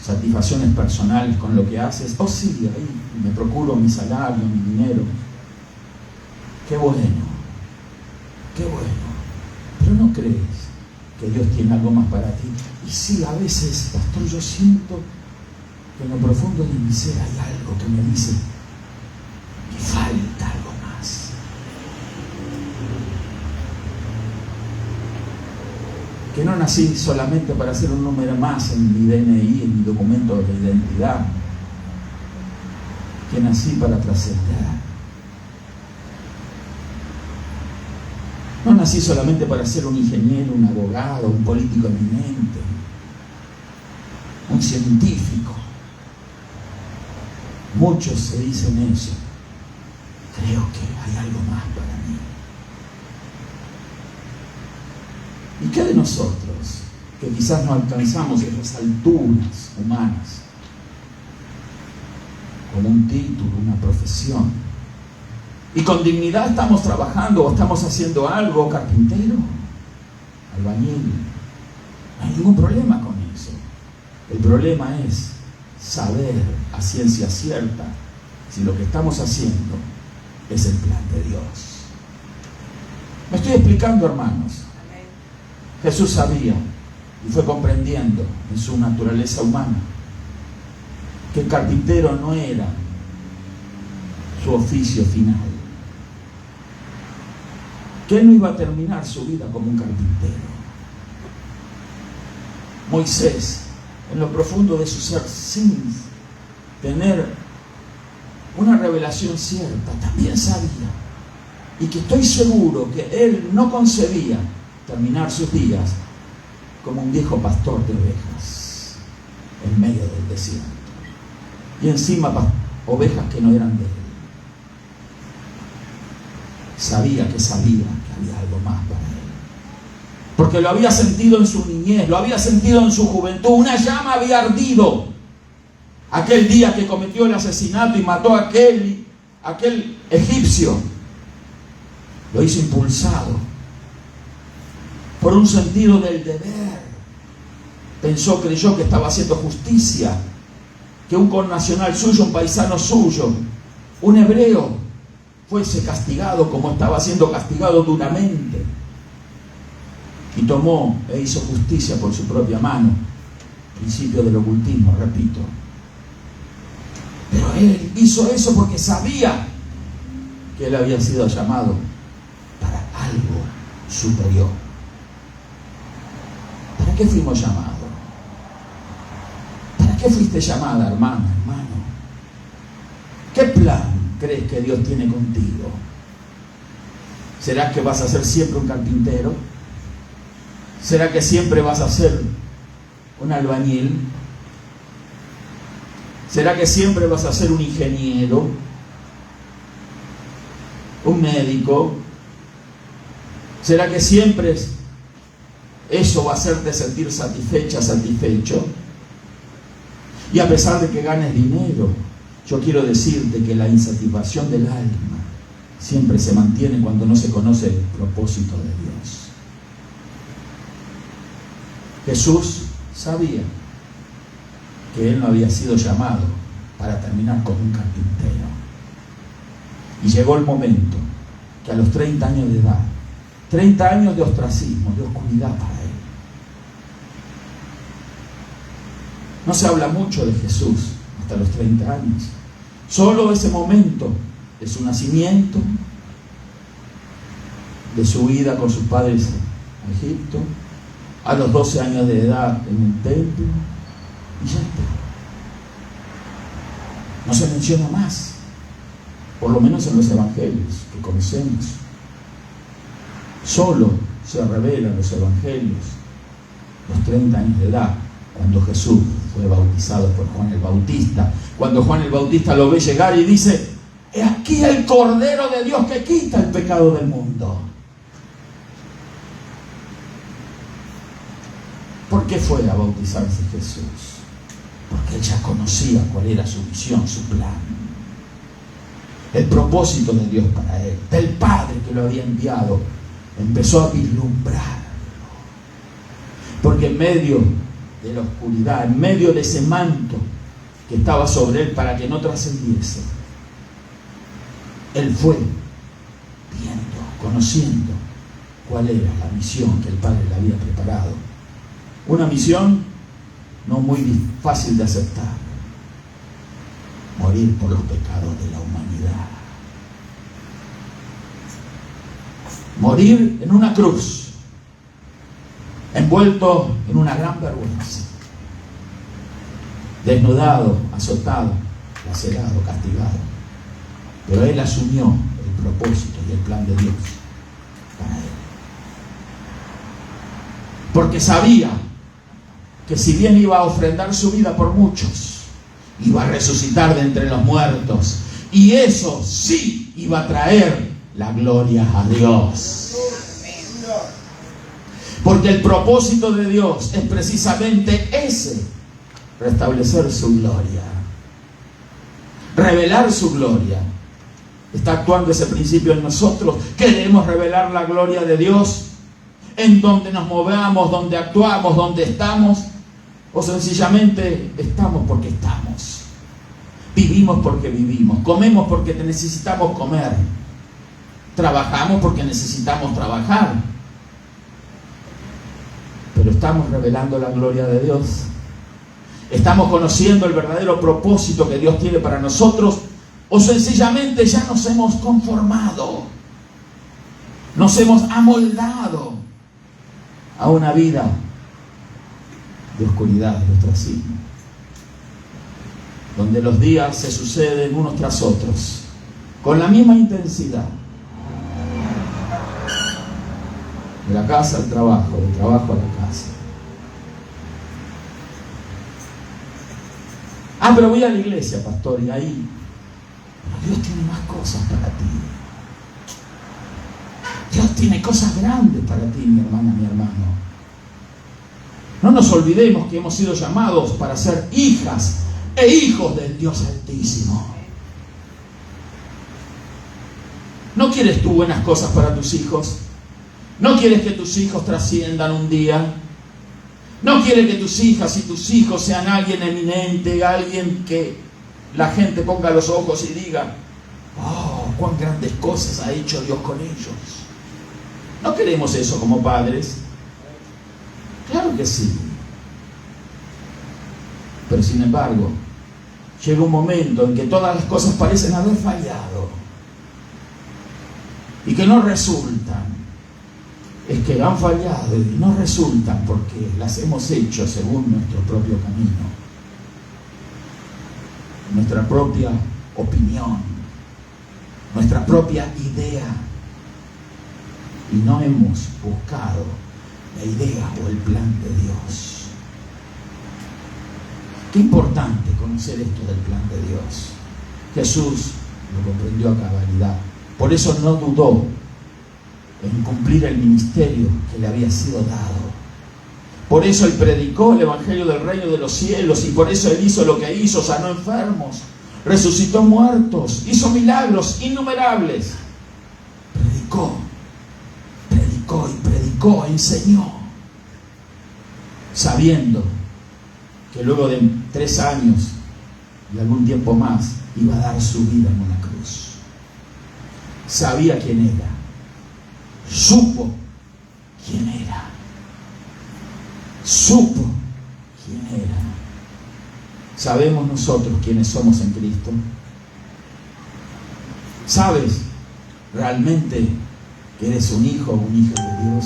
satisfacciones personales con lo que haces? Oh sí, ahí me procuro mi salario, mi dinero. Qué bueno, qué bueno. Pero ¿no crees que Dios tiene algo más para ti? Y sí, a veces, pastor, yo siento que en lo profundo de mi ser hay algo que me dice que falta algo más. Que no nací solamente para ser un número más en mi DNI, en mi documento de identidad. Que nací para trascender. No nací solamente para ser un ingeniero, un abogado, un político eminente, un científico. Muchos se dicen eso. Creo que hay algo más para mí. ¿Y qué de nosotros, que quizás no alcanzamos esas alturas humanas, como un título, una profesión, y con dignidad estamos trabajando o estamos haciendo algo, carpintero, albañil? No hay ningún problema con eso. El problema es saber a ciencia cierta si lo que estamos haciendo es el plan de Dios. ¿Me estoy explicando, hermanos? Jesús sabía y fue comprendiendo en su naturaleza humana que el carpintero no era su oficio final, que él no iba a terminar su vida como un carpintero. Moisés, en lo profundo de su ser, sin tener una revelación cierta, también sabía, y que estoy seguro que él no concebía terminar sus días como un viejo pastor de ovejas en medio del desierto, y encima ovejas que no eran de él. Sabía que había algo más para él, porque lo había sentido en su niñez, lo había sentido en su juventud. Una llama había ardido aquel día que cometió el asesinato y mató a aquel egipcio. Lo hizo impulsado por un sentido del deber. Creyó que estaba haciendo justicia, que un connacional suyo, un paisano suyo, un hebreo, fuese castigado como estaba siendo castigado duramente. Y tomó e hizo justicia por su propia mano. Principio del ocultismo, repito. Pero él hizo eso porque sabía que él había sido llamado para algo superior. ¿Para qué fuimos llamados? ¿Para qué fuiste llamada, hermano? ¿Qué plan crees que Dios tiene contigo? ¿Será que vas a ser siempre un carpintero? ¿Será que siempre vas a ser un albañil? ¿Será que siempre vas a ser un ingeniero? ¿Un médico? ¿Será que siempre eso va a hacerte sentir satisfecha, satisfecho? Y a pesar de que ganes dinero, yo quiero decirte que la insatisfacción del alma siempre se mantiene cuando no se conoce el propósito de Dios. Jesús sabía que él no había sido llamado para terminar como un carpintero. Y llegó el momento que a los 30 años de edad, 30 años de ostracismo, de oscuridad para él. No se habla mucho de Jesús hasta los 30 años. Solo ese momento de su nacimiento, de su ida con sus padres a Egipto, a los 12 años de edad en el templo, y ya está. No se menciona más, por lo menos en los evangelios que conocemos. Solo se revelan los evangelios los 30 años de edad, cuando Jesús fue bautizado por Juan el Bautista, cuando Juan el Bautista lo ve llegar y dice: "He aquí el Cordero de Dios que quita el pecado del mundo". ¿Por qué fue a bautizarse Jesús? Porque él ya conocía cuál era su visión, su plan, el propósito de Dios para él, del Padre que lo había enviado. Empezó a vislumbrarlo, porque en medio de la oscuridad, en medio de ese manto que estaba sobre él para que no trascendiese, él fue viendo, conociendo cuál era la misión que el Padre le había preparado. Una misión no muy fácil de aceptar: morir por los pecados de la humanidad, morir en una cruz, envuelto en una gran vergüenza, desnudado, azotado, lacerado, castigado. Pero él asumió el propósito y el plan de Dios para él, porque sabía que si bien iba a ofrendar su vida por muchos, iba a resucitar de entre los muertos, y eso sí iba a traer la gloria a Dios. Porque el propósito de Dios es precisamente ese: restablecer su gloria, revelar su gloria. Está actuando ese principio en nosotros. Queremos revelar la gloria de Dios en donde nos movamos, donde actuamos, donde estamos, o sencillamente estamos porque estamos, vivimos porque vivimos, comemos porque necesitamos comer, trabajamos porque necesitamos trabajar. Pero estamos revelando la gloria de Dios, estamos conociendo el verdadero propósito que Dios tiene para nosotros, o sencillamente ya nos hemos conformado, nos hemos amoldado a una vida de oscuridad, de ostracismo, donde los días se suceden unos tras otros con la misma intensidad, de la casa al trabajo, del trabajo a la casa. Ah, pero voy a la iglesia, pastor, y ahí Dios tiene más cosas para ti. Dios tiene cosas grandes para ti, mi hermana, mi hermano. No nos olvidemos que hemos sido llamados para ser hijas e hijos del Dios Altísimo. ¿No quieres tú buenas cosas para tus hijos? ¿No quieres que tus hijos trasciendan un día? ¿No quieres que tus hijas y tus hijos sean alguien eminente, alguien que la gente ponga los ojos y diga: "Oh, cuán grandes cosas ha hecho Dios con ellos. ¿No queremos eso como padres? Claro que sí. Pero sin embargo, llega un momento en que todas las cosas parecen haber fallado y que no resultan. Es que han fallado y no resultan porque las hemos hecho según nuestro propio camino, nuestra propia opinión, nuestra propia idea, y no hemos buscado la idea o el plan de Dios. Qué importante conocer esto del plan de Dios. Jesús lo comprendió a cabalidad. Por eso no dudó en cumplir el ministerio que le había sido dado. Por eso Él predicó el Evangelio del Reino de los Cielos, y por eso Él hizo lo que hizo: sanó enfermos, resucitó muertos, hizo milagros innumerables. Predicó, enseñó, sabiendo que luego de 3 años y algún tiempo más iba a dar su vida en una cruz. Sabía quién era, supo quién era, ¿Sabemos nosotros quiénes somos en Cristo? ¿Sabes realmente que eres un hijo o una hija de Dios?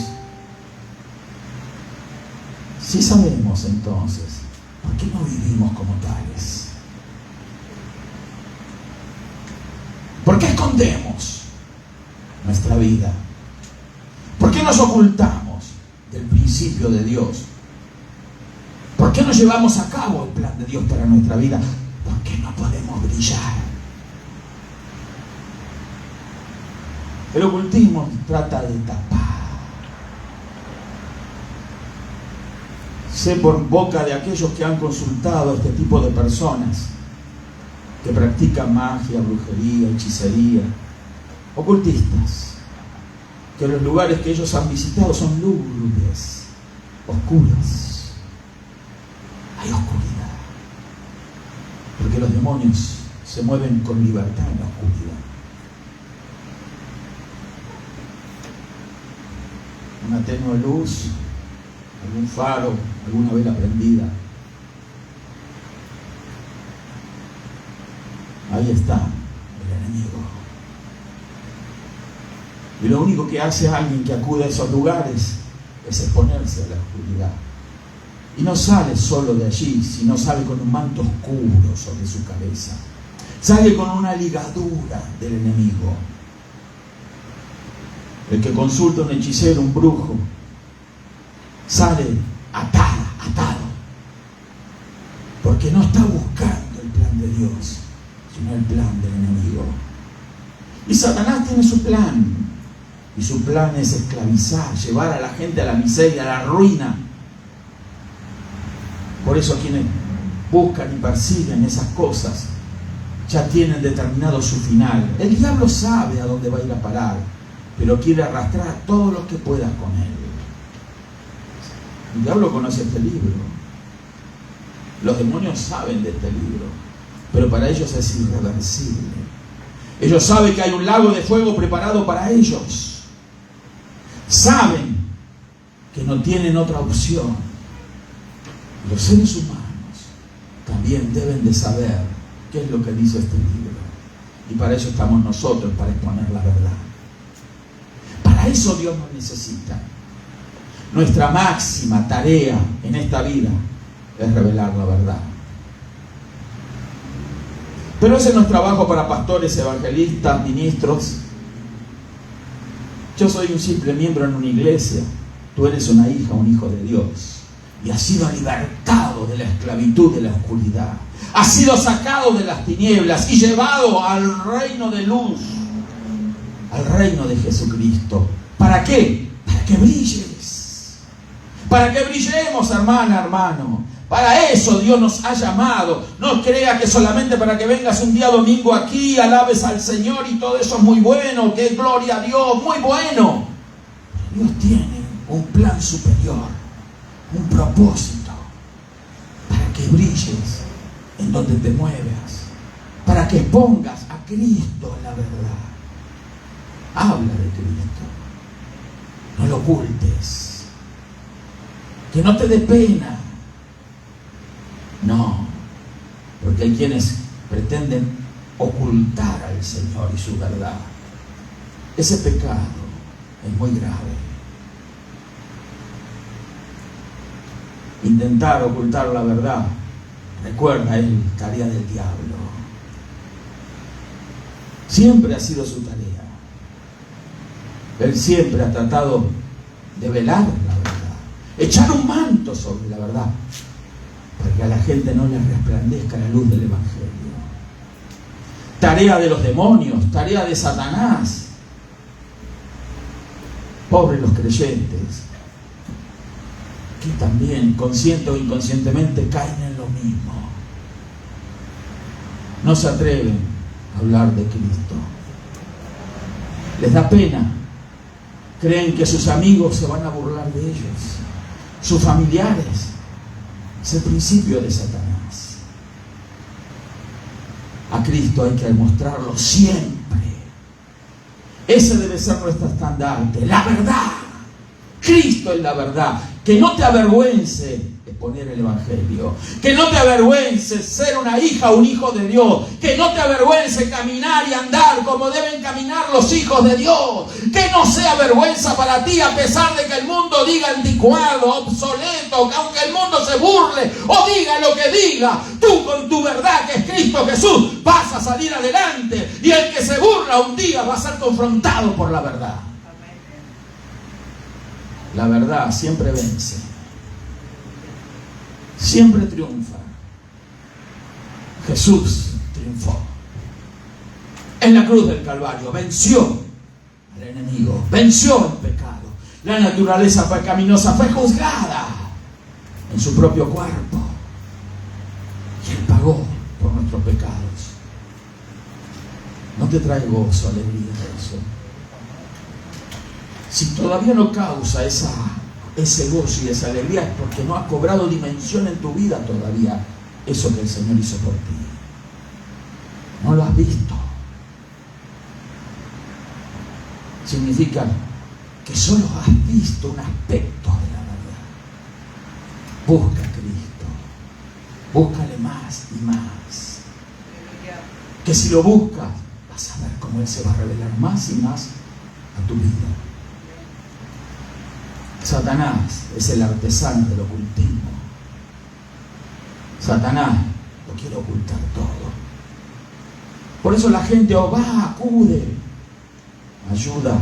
Si sabemos, entonces, ¿por qué no vivimos como tales? ¿Por qué escondemos nuestra vida? ¿Por qué nos ocultamos del principio de Dios? ¿Por qué no llevamos a cabo el plan de Dios para nuestra vida? ¿Por qué no podemos brillar? El ocultismo trata de tapar. Sé por boca de aquellos que han consultado a este tipo de personas que practican magia, brujería, hechicería, ocultistas, que los lugares que ellos han visitado son lúgubres, oscuros. Hay oscuridad, porque los demonios se mueven con libertad en la oscuridad. Una tenue luz, algún faro, alguna vela prendida. Ahí está el enemigo. Y lo único que hace alguien que acude a esos lugares es exponerse a la oscuridad. Y no sale solo de allí, sino sale con un manto oscuro sobre su cabeza. Sale con una ligadura del enemigo. El que consulta a un hechicero, un brujo, sale atado. Porque no está buscando el plan de Dios, sino el plan del enemigo. Y Satanás tiene su plan. Y su plan es esclavizar, llevar a la gente a la miseria, a la ruina. Por eso quienes buscan y persiguen esas cosas ya tienen determinado su final. El diablo sabe a dónde va a ir a parar, pero quiere arrastrar a todos los que puedan con él. El diablo conoce este libro. Los demonios saben de este libro, pero para ellos es irreversible. Ellos saben que hay un lago de fuego preparado para ellos. Saben que no tienen otra opción. Los seres humanos también deben de saber qué es lo que dice este libro. Y para eso estamos nosotros, para exponer la verdad. Para eso Dios nos necesita. Nuestra máxima tarea en esta vida es revelar la verdad. Pero ese no es trabajo para pastores, evangelistas, ministros. Yo soy un simple miembro en una iglesia. Tú eres una hija, un hijo de Dios. Y has sido libertado de la esclavitud de la oscuridad. Has sido sacado de las tinieblas y llevado al reino de luz, al reino de Jesucristo. ¿Para qué? Para que brilles. Para que brillemos, hermana, hermano. Para eso Dios nos ha llamado. No crea que solamente para que vengas un día domingo aquí, alabes al Señor y todo eso es muy bueno, que gloria a Dios, muy bueno. Dios tiene un plan superior, un propósito, para que brilles en donde te muevas, para que expongas a Cristo en la verdad. Habla de Cristo. No lo ocultes. Que no te dé pena. No, porque hay quienes pretenden ocultar al Señor y su verdad. Ese pecado es muy grave. Intentar ocultar la verdad, recuerda, es tarea del diablo. Siempre ha sido su tarea. Él siempre ha tratado de velar la verdad, echar un manto sobre la verdad, para que a la gente no le resplandezca la luz del Evangelio. Tarea de los demonios, tarea de Satanás. Pobres los creyentes, que también, consciente o inconscientemente, caen en lo mismo. No se atreven a hablar de Cristo. Les da pena. Creen que sus amigos se van a burlar de ellos, sus familiares. Es el principio de Satanás. A Cristo hay que demostrarlo siempre. Ese debe ser nuestro estandarte, la verdad. Cristo es la verdad. Que no te avergüence exponer el Evangelio. Que no te avergüence ser una hija o un hijo de Dios. Que no te avergüence caminar y andar como deben caminar los hijos de Dios. Que no sea vergüenza para ti, a pesar de que el mundo diga anticuado, obsoleto, que aunque el mundo se burle o diga lo que diga, tú con tu verdad, que es Cristo Jesús, vas a salir adelante. Y el que se burla un día va a ser confrontado por la verdad. La verdad siempre vence. Siempre triunfa. Jesús triunfó. En la cruz del Calvario venció al enemigo, venció el pecado. La naturaleza pecaminosa fue juzgada en su propio cuerpo. Y Él pagó por nuestros pecados. No te trae gozo, alegría eso. Si todavía no causa ese gozo y esa alegría, es porque no ha cobrado dimensión en tu vida todavía eso que el Señor hizo por ti. No lo has visto. Significa que solo has visto un aspecto de la verdad. Busca a Cristo. Búscale más y más. Que si lo buscas, vas a ver cómo Él se va a revelar más y más a tu vida. Satanás es el artesano del ocultismo. Satanás lo quiere ocultar todo. Por eso la gente acude a ayuda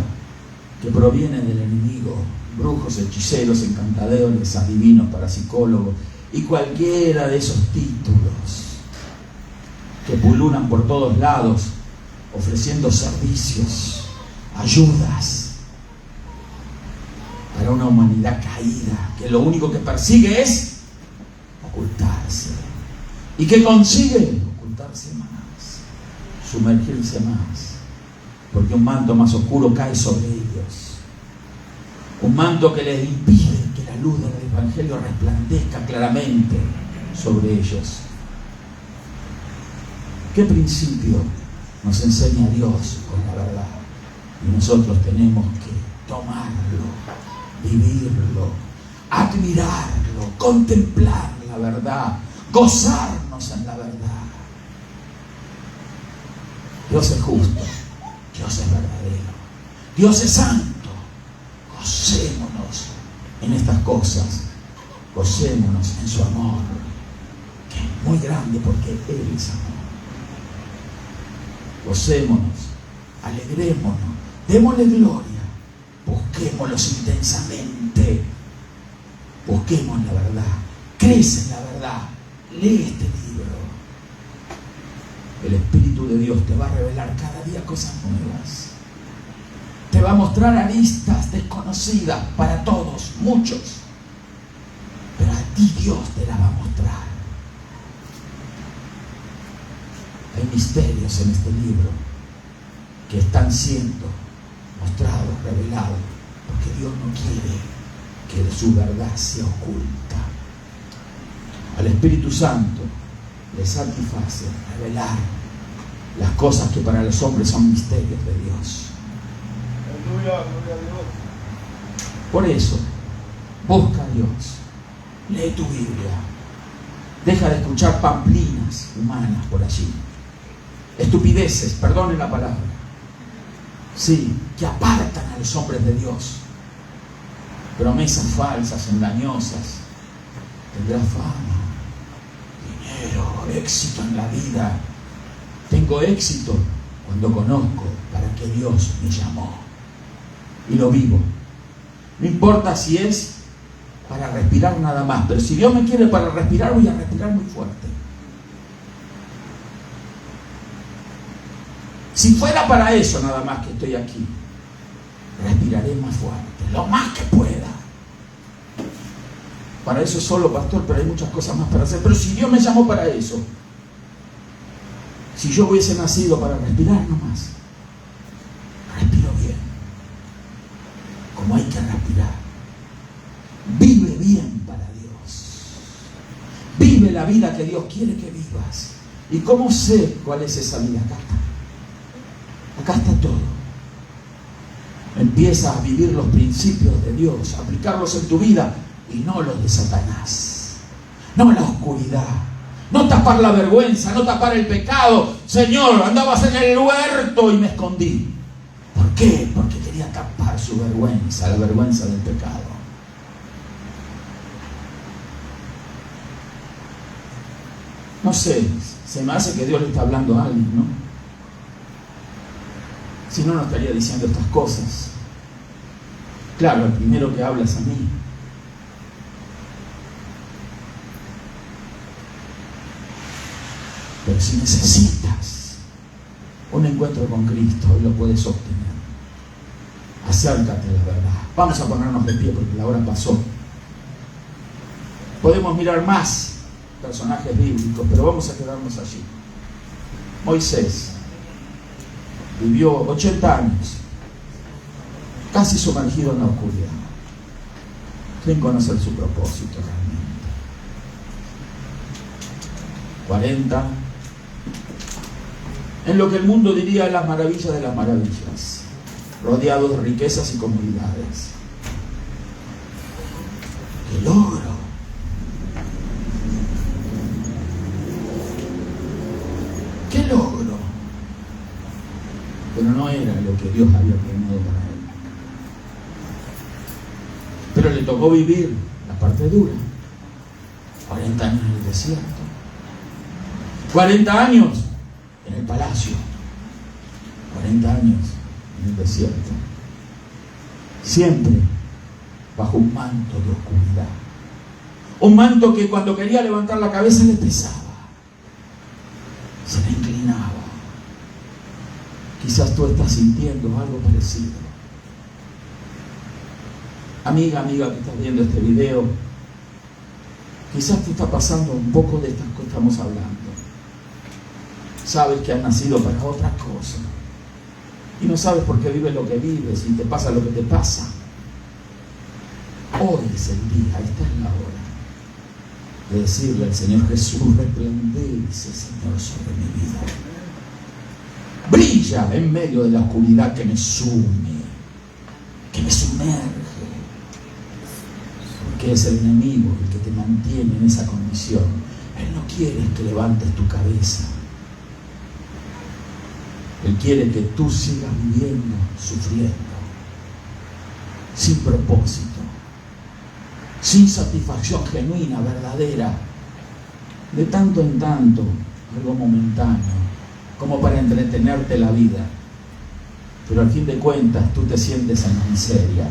que proviene del enemigo. Brujos, hechiceros, encantadores, adivinos, parapsicólogos y cualquiera de esos títulos que pululan por todos lados ofreciendo servicios, ayudas para una humanidad caída, que lo único que persigue es ocultarse. ¿Y qué consigue? Ocultarse más, sumergirse más, porque un manto más oscuro cae sobre ellos. Un manto que les impide que la luz del Evangelio resplandezca claramente sobre ellos. ¿Qué principio nos enseña Dios con la verdad? Y nosotros tenemos que tomarlo, vivirlo, admirarlo, contemplar la verdad, gozarnos en la verdad. Dios es justo, Dios es verdadero, Dios es santo. Gocémonos en estas cosas, gocémonos en su amor, que es muy grande porque Él es amor. Gocémonos, alegrémonos, démosle gloria. Busquémoslos intensamente. Busquemos la verdad. Crece en la verdad. Lee este libro. El Espíritu de Dios te va a revelar cada día cosas nuevas. Te va a mostrar aristas desconocidas para todos, muchos. Pero a ti Dios te las va a mostrar. Hay misterios en este libro que están siendo mostrado, revelado, porque Dios no quiere que su verdad sea oculta. Al Espíritu Santo le satisface revelar las cosas que para los hombres son misterios de Dios. Gloria a Dios. Por eso, busca a Dios. Lee tu Biblia. Deja de escuchar pamplinas humanas por allí. Estupideces, perdonen la palabra. Sí, que apartan a los hombres de Dios. Promesas falsas, engañosas. Tendrás fama, dinero, éxito en la vida. Tengo éxito cuando conozco para qué Dios me llamó. Y lo vivo. No importa si es para respirar nada más, pero si Dios me quiere para respirar, voy a respirar muy fuerte. Si fuera para eso nada más que estoy aquí, respiraré más fuerte, lo más que pueda. Para eso solo, pastor, pero hay muchas cosas más para hacer. Pero si Dios me llamó para eso, si yo hubiese nacido para respirar nomás, respiro bien, como hay que respirar. Vive bien para Dios. Vive la vida que Dios quiere que vivas. ¿Y cómo sé cuál es esa vida? Acá está. Acá está todo. Empieza a vivir los principios de Dios, aplicarlos en tu vida y no los de Satanás. No la oscuridad. No tapar la vergüenza, no tapar el pecado. Señor, andabas en el huerto y me escondí. ¿Por qué? Porque quería tapar su vergüenza, la vergüenza del pecado. No sé, se me hace que Dios le está hablando a alguien, ¿no? Si no, no estaría diciendo estas cosas. Claro, el primero que habla es a mí. Pero si necesitas un encuentro con Cristo, hoy lo puedes obtener. Acércate a la verdad. Vamos a ponernos de pie porque la hora pasó. Podemos mirar más personajes bíblicos, pero vamos a quedarnos allí. Moisés vivió 80 años, casi sumergido en la oscuridad, sin conocer su propósito realmente. 40 en lo que el mundo diría las maravillas de las maravillas, rodeado de riquezas y comodidades. ¡Qué logro! ¡Qué logro! Pero no era lo que Dios había planeado para él. Pero le tocó vivir la parte dura. 40 años en el desierto. 40 años en el palacio. 40 años en el desierto. Siempre bajo un manto de oscuridad. Un manto que cuando quería levantar la cabeza le pesaba. Se le inclinaba. Quizás tú estás sintiendo algo parecido. Amiga que estás viendo este video, quizás tú estás pasando un poco de estas cosas que estamos hablando. Sabes que has nacido para otra cosa y no sabes por qué vives lo que vives y te pasa lo que te pasa. Hoy es el día, esta es la hora de decirle al Señor Jesús: resplandece, Señor, sobre mi vida. Brilla en medio de la oscuridad que me sume, que me sumerge. Porque es el enemigo el que te mantiene en esa condición. Él no quiere que levantes tu cabeza. Él quiere que tú sigas viviendo, sufriendo, sin propósito, sin satisfacción genuina, verdadera, de tanto en tanto, algo momentáneo, como para entretenerte la vida. Pero al fin de cuentas tú te sientes en la miseria.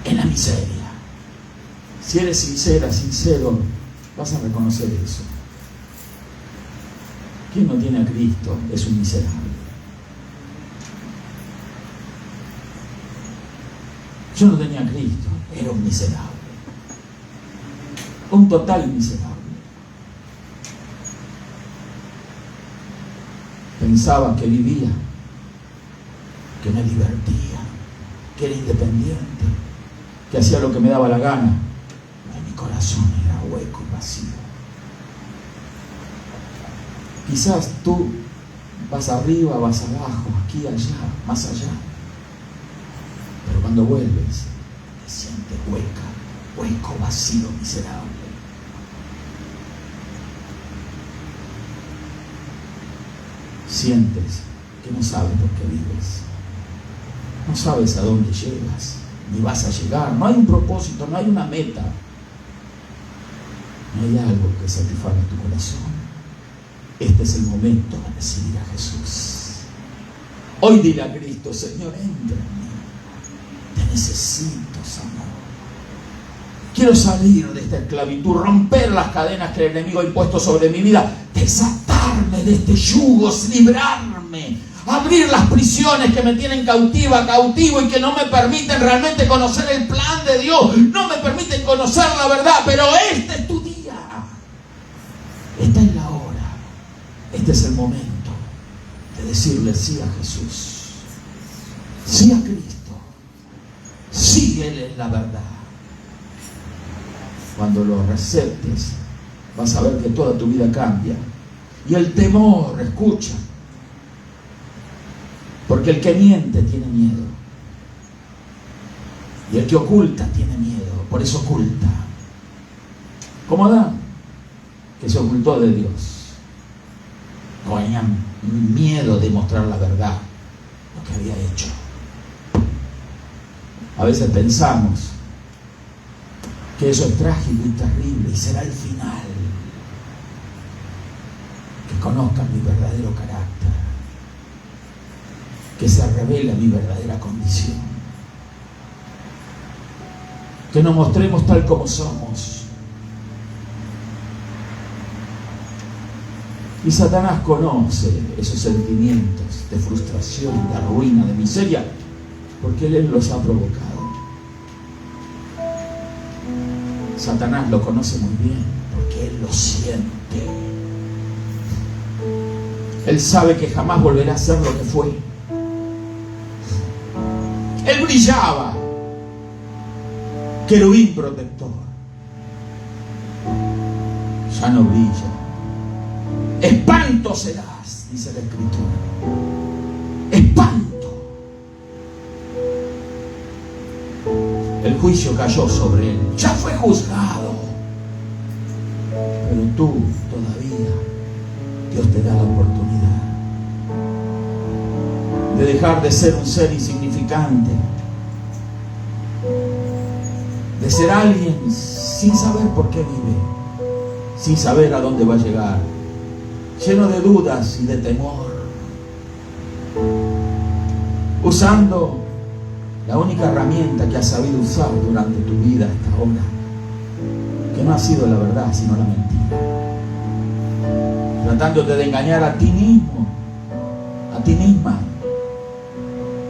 En la miseria. Si eres sincera, sincero, vas a reconocer eso. Quien no tiene a Cristo es un miserable. Yo no tenía a Cristo, era un miserable. Un total miserable. Pensaba que vivía, que me divertía, que era independiente, que hacía lo que me daba la gana. Pero mi corazón era hueco y vacío. Quizás tú Vas arriba, vas abajo, aquí, allá, más allá. Pero cuando vuelves, te sientes hueco, vacío, miserable. Sientes que no sabes por qué vives. No sabes a dónde llegas, ni vas a llegar. No hay un propósito, no hay una meta. No hay algo que satisfaga tu corazón. Este es el momento de recibir a Jesús. Hoy dile a Cristo: Señor, entra en mí. Te necesito, Señor. Quiero salir de esta esclavitud, romper las cadenas que el enemigo ha impuesto sobre mi vida, desatarme de este yugo, librarme, abrir las prisiones que me tienen cautivo y que no me permiten realmente conocer el plan de Dios, no me permiten conocer la verdad. Pero este es tu día, esta es la hora, este es el momento de decirle sí a Jesús, sí a Cristo, sí, Él es la verdad. Cuando lo aceptes, vas a ver que toda tu vida cambia. Y el temor, escucha, porque el que miente tiene miedo, y el que oculta tiene miedo, por eso oculta. Como Adán, que se ocultó de Dios. No tenía miedo de mostrar la verdad, lo que había hecho. A veces pensamos que eso es trágico y terrible, y será el final. Que conozcan mi verdadero carácter, que se revele mi verdadera condición, que nos mostremos tal como somos. Y Satanás conoce esos sentimientos de frustración, de ruina, de miseria, porque Él los ha provocado. Satanás lo conoce muy bien, porque Él lo siente. Él sabe que jamás volverá a ser lo que fue. Él brillaba, querubín protector. Ya no brilla. Espanto serás, dice la Escritura. Espanto. El juicio cayó sobre él. Ya fue juzgado. Pero tú todavía, Dios te da la oportunidad de dejar de ser un ser insignificante, de ser alguien sin saber por qué vive, sin saber a dónde va a llegar, lleno de dudas y de temor, usando la única herramienta que has sabido usar durante tu vida hasta ahora, que no ha sido la verdad, sino la mentira, tratándote de engañar a ti mismo, a ti misma,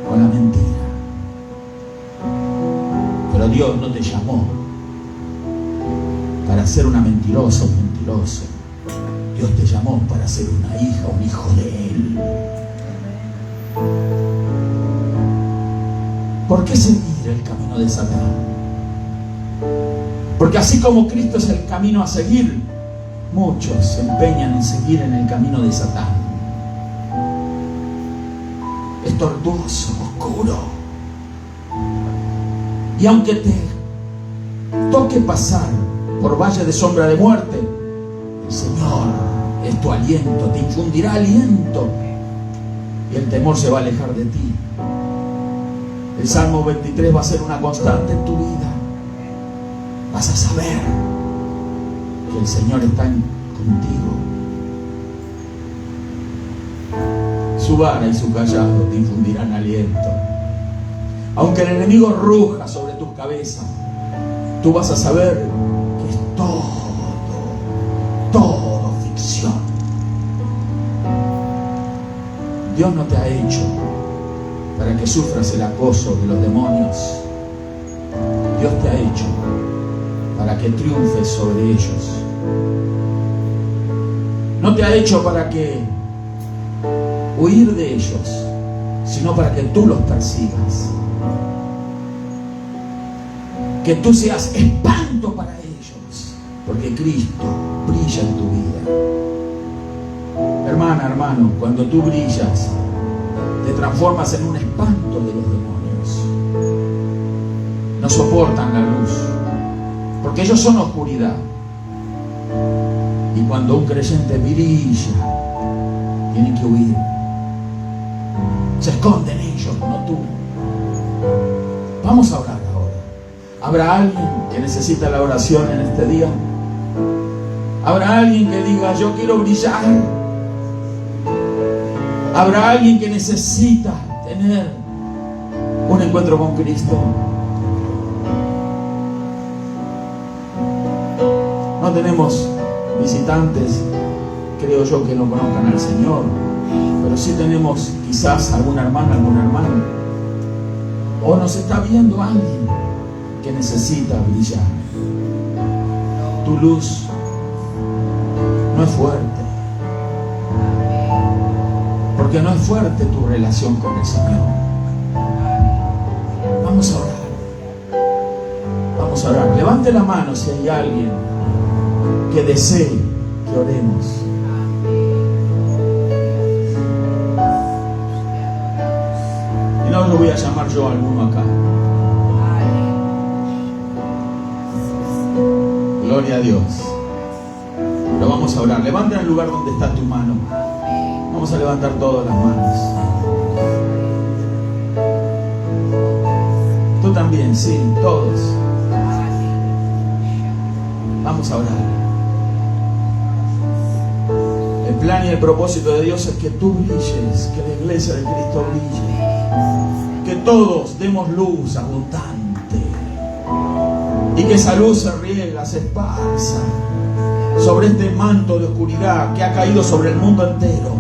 con la mentira. Pero Dios no te llamó para ser una mentirosa o mentiroso. Dios te llamó para ser una hija, un hijo de Él. ¿Por qué seguir el camino de Satán? Porque así como Cristo es el camino a seguir, muchos se empeñan en seguir en el camino de Satán. Es tortuoso, oscuro. Y aunque te toque pasar por valle de sombra de muerte, el Señor es tu aliento, te infundirá aliento, y el temor se va a alejar de ti. El Salmo 23 va a ser una constante en tu vida. Vas a saber que el Señor está contigo. Su vara y su callado te infundirán aliento. Aunque el enemigo ruja sobre tus cabezas, tú vas a saber que es todo ficción. Dios no te ha hecho para que sufras el acoso de los demonios. Dios te ha hecho para que triunfes sobre ellos. No te ha hecho para que huir de ellos, sino para que tú los persigas. Que tú seas espanto para ellos, porque Cristo brilla en tu vida. Hermana, hermano, cuando tú brillas, te transformas en un espanto de los demonios. No soportan la luz, porque ellos son oscuridad. Y cuando un creyente brilla, tienen que huir. Se esconden ellos, no tú. Vamos a orar ahora. ¿Habrá alguien que necesita la oración en este día? ¿Habrá alguien que diga, yo quiero brillar? ¿Habrá alguien que necesita tener un encuentro con Cristo? No tenemos visitantes, creo yo, que no conozcan al Señor, pero sí tenemos quizás alguna hermana, algún hermano, o nos está viendo alguien que necesita brillar. Tu luz no es fuerte, porque no es fuerte tu relación con el Señor. Vamos a orar. Vamos a orar. Levante la mano si hay alguien que desee que oremos. Y no lo voy a llamar yo a alguno acá. Gloria a Dios. Pero vamos a orar. Levanta el lugar donde está tu mano. Vamos a levantar todas las manos. Tú también, sí, todos. Vamos a orar. El plan y el propósito de Dios es que tú brilles, que la iglesia de Cristo brille, que todos demos luz abundante y que esa luz se riega, se esparza sobre este manto de oscuridad que ha caído sobre el mundo entero.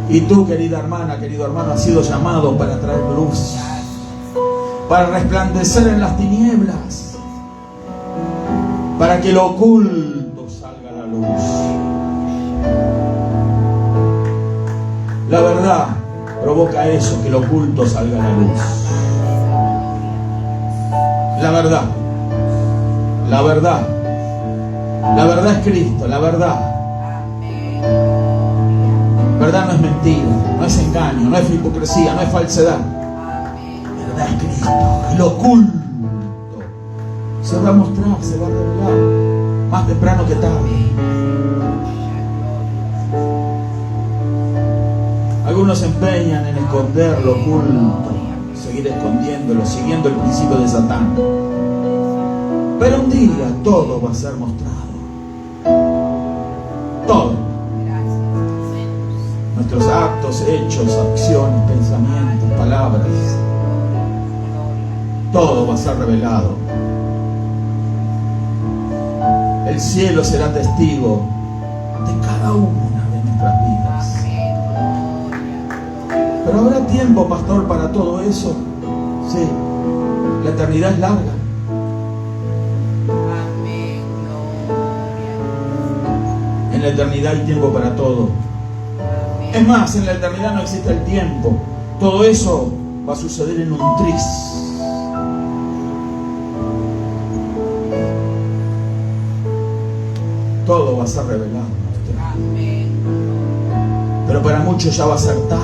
Y tú, querida hermana, querido hermano, has sido llamado para traer luz, para resplandecer en las tinieblas, para que lo oculto salga a la luz. La verdad provoca eso, que lo oculto salga a la luz. La verdad, la verdad, la verdad es Cristo, la verdad. Verdad no es mentira, no es engaño, no es hipocresía, no es falsedad. Verdad es Cristo. Y lo oculto se va a mostrar, se va a revelar, más temprano que tarde. Algunos se empeñan en esconder lo oculto, seguir escondiéndolo, siguiendo el principio de Satán. Pero un día todo va a ser mostrado. Todo. Nuestros actos, hechos, acciones, pensamientos, palabras, todo va a ser revelado. El cielo será testigo de cada una de nuestras vidas. Pero habrá tiempo, pastor, para todo eso. Sí, la eternidad es larga. En la eternidad hay tiempo para todo. Es más, en la eternidad no existe el tiempo. Todo eso va a suceder en un tris. Todo va a ser revelado. Pero para muchos ya va a ser tarde.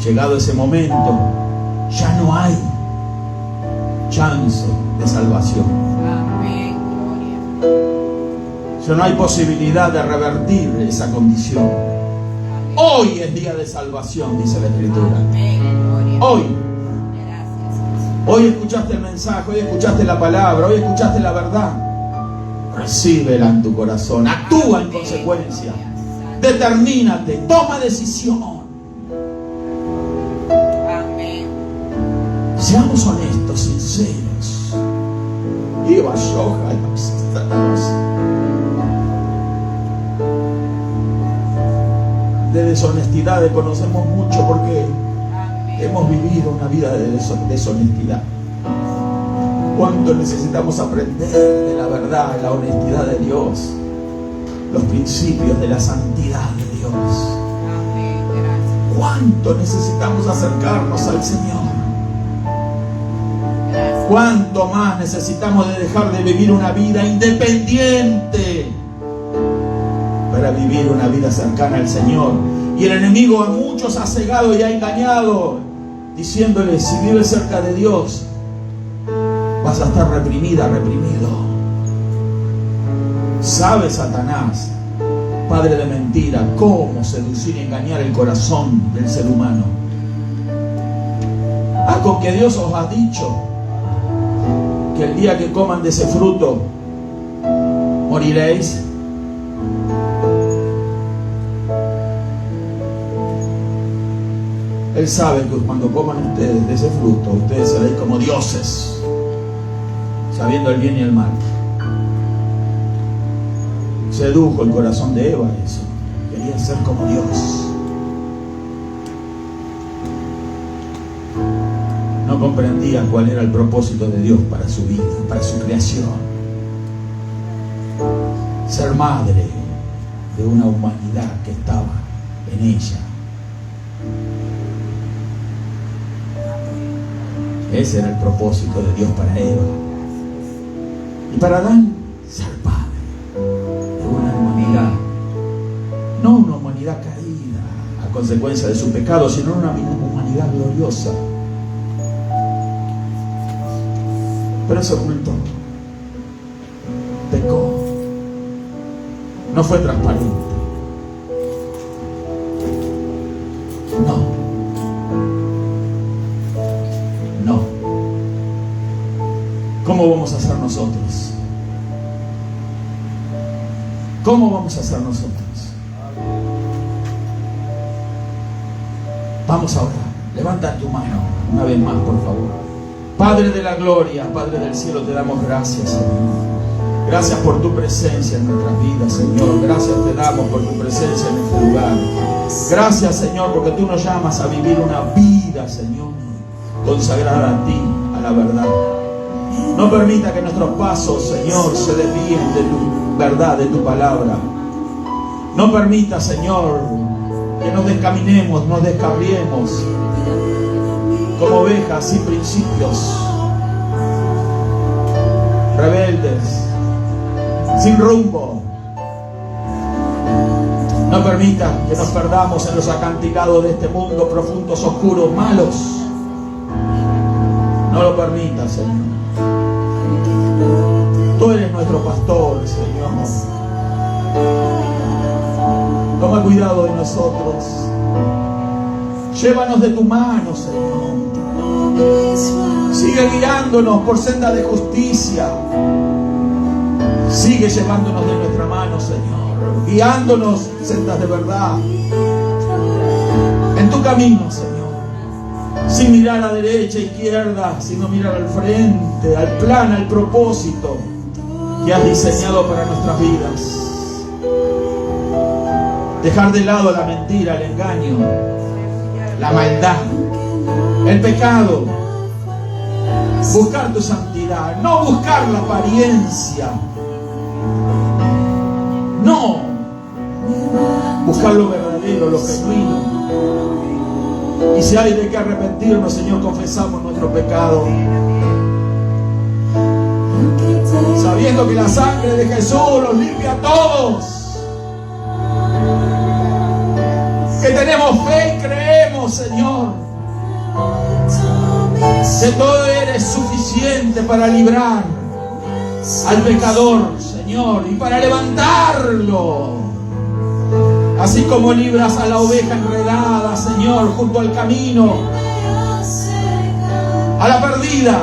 Llegado ese momento, ya no hay chance de salvación. Ya no hay posibilidad de revertir esa condición. Hoy es día de salvación, dice la Escritura. Hoy escuchaste el mensaje, hoy escuchaste la palabra, hoy escuchaste la verdad. Recíbela en tu corazón, actúa en consecuencia, determínate, toma decisión. Seamos honestos, sinceros. De deshonestidad conocemos mucho porque hemos vivido una vida de deshonestidad. ¿Cuánto necesitamos aprender de la verdad, la honestidad de Dios, los principios de la santidad de Dios? ¿Cuánto necesitamos acercarnos al Señor? ¿Cuánto más necesitamos de dejar de vivir una vida independiente para vivir una vida cercana al Señor. Y el enemigo a muchos ha cegado y ha engañado, diciéndoles: si vives cerca de Dios, vas a estar reprimida, reprimido. ¿Sabe Satanás, padre de mentira, cómo seducir y engañar el corazón del ser humano? Con que Dios os ha dicho que el día que coman de ese fruto moriréis. Él sabe que cuando coman ustedes de ese fruto, ustedes seréis como dioses, sabiendo el bien y el mal. Sedujo el corazón de Eva eso. Quería ser como Dios. No comprendía cuál era el propósito de Dios para su vida, para su creación. Ser madre de una humanidad que estaba en ella. Ese era el propósito de Dios para Eva. Y para Adán, ser padre de una humanidad. No una humanidad caída a consecuencia de su pecado, sino una humanidad gloriosa. Pero se ocultó. Pecó. No fue transparente. No. ¿Cómo vamos a hacer nosotros? ¿Cómo vamos a hacer nosotros? Vamos a orar. Levanta tu mano una vez más, por favor. Padre de la gloria, Padre del cielo, te damos gracias, Señor. Gracias por tu presencia en nuestras vidas, Señor. Gracias te damos por tu presencia en este lugar. Gracias, Señor, porque tú nos llamas a vivir una vida, Señor, consagrada a ti, a la verdad. No permita que nuestros pasos, Señor, se desvíen de tu verdad, de tu palabra. No permita, Señor, que nos descaminemos, nos descarriemos como ovejas sin principios, rebeldes, sin rumbo. No permita que nos perdamos en los acantilados de este mundo, profundos, oscuros, malos. No lo permita, Señor. Tú eres nuestro pastor, Señor. Toma cuidado de nosotros. Llévanos de tu mano, Señor. Sigue guiándonos por senda de justicia. Sigue llevándonos de nuestra mano, Señor. Guiándonos sendas de verdad. En tu camino, Señor. Sin mirar a derecha e izquierda, sino mirar al frente, al plan, al propósito que has diseñado para nuestras vidas. Dejar de lado la mentira, el engaño, la maldad, el pecado. Buscar tu santidad, no buscar la apariencia. No, buscar lo verdadero, lo genuino. Y si hay de qué arrepentirnos, Señor, confesamos nuestro pecado, sabiendo que la sangre de Jesús los limpia a todos. Que tenemos fe y creemos, Señor, que tú eres suficiente para librar al pecador, Señor, y para levantarlo. Así como libras a la oveja enredada, Señor, junto al camino, a la perdida,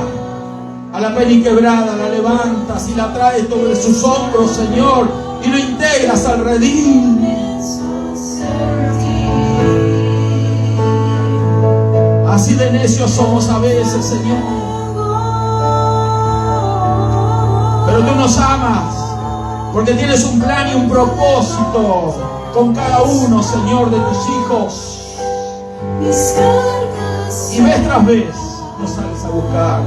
a la peniquebrada, la levantas y la traes sobre sus hombros, Señor, y lo integras al redil. Así de necios somos a veces, Señor. Pero tú nos amas, porque tienes un plan y un propósito con cada uno, Señor, de tus hijos. Y vez tras vez nos sales a buscar.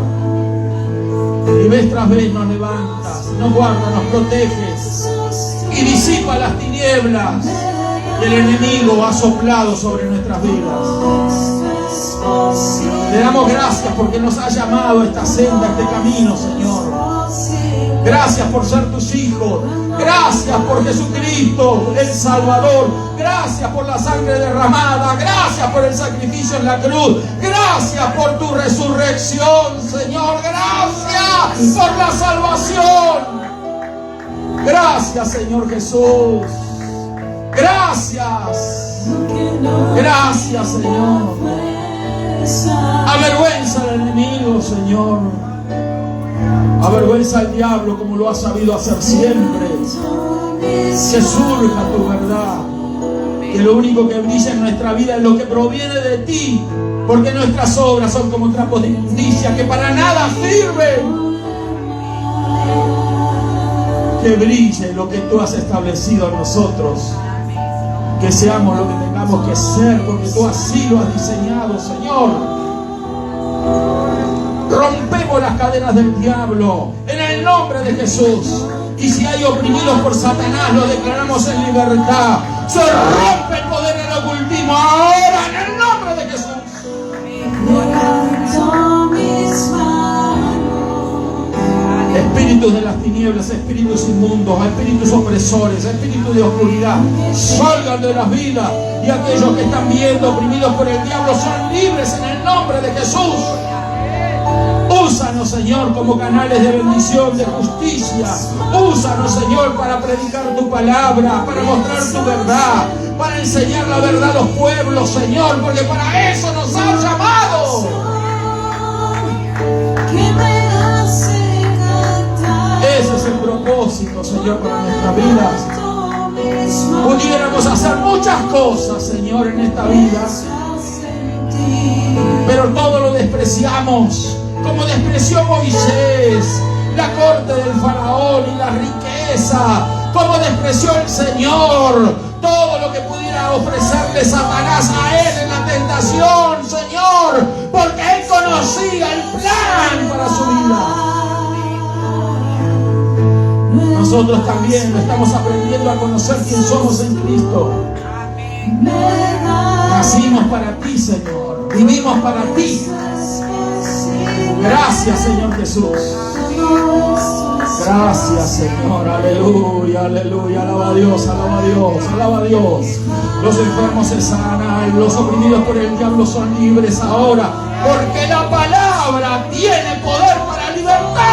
Y vez tras vez nos levantas, nos guardas, nos proteges. Y disipa las tinieblas que el enemigo ha soplado sobre nuestras vidas. Te damos gracias porque nos has llamado a esta senda, a este camino, Señor. Gracias por ser tus hijos. Gracias por Jesucristo, el Salvador. Gracias por la sangre derramada. Gracias por el sacrificio en la cruz. Gracias por tu resurrección, Señor. Gracias por la salvación. Gracias, Señor Jesús. Gracias. Gracias, Señor. Avergüenza al enemigo, Señor. Avergüenza al diablo como lo has sabido hacer siempre. Que surja tu verdad. Que lo único que brilla en nuestra vida es lo que proviene de ti. Porque nuestras obras son como trapos de inmundicia que para nada sirven. Que brille lo que tú has establecido en nosotros. Que seamos lo que tengamos que ser, porque tú así lo has diseñado, Señor. Rompemos las cadenas del diablo en el nombre de Jesús. Y si hay oprimidos por Satanás, lo declaramos en libertad. Se rompe el poder del ocultismo ahora en el nombre de Jesús. Espíritus de las tinieblas, espíritus inmundos, espíritus opresores, espíritus de oscuridad, salgan de las vidas. Y aquellos que están viendo oprimidos por el diablo son libres en el nombre de Jesús. Úsanos, Señor, como canales de bendición, de justicia. Úsanos, Señor, para predicar tu palabra, para mostrar tu verdad, para enseñar la verdad a los pueblos, Señor, porque para eso nos has llamado. Ese es el propósito, Señor, para nuestras vidas. Pudiéramos hacer muchas cosas, Señor, en esta vida, pero todo lo despreciamos, como despreció Moisés la corte del faraón y la riqueza, como despreció el Señor todo lo que pudiera ofrecerle Satanás a él en la tentación, Señor, porque él conocía el plan para su vida. Nosotros también estamos aprendiendo a conocer quién somos en Cristo. Nacimos para ti, Señor. Vivimos para ti. Gracias, Señor Jesús. Gracias, Señor. Aleluya, aleluya. Alaba a Dios, alaba a Dios, alaba a Dios. Los enfermos se sanan, los oprimidos por el diablo son libres ahora, porque la palabra tiene poder para libertar.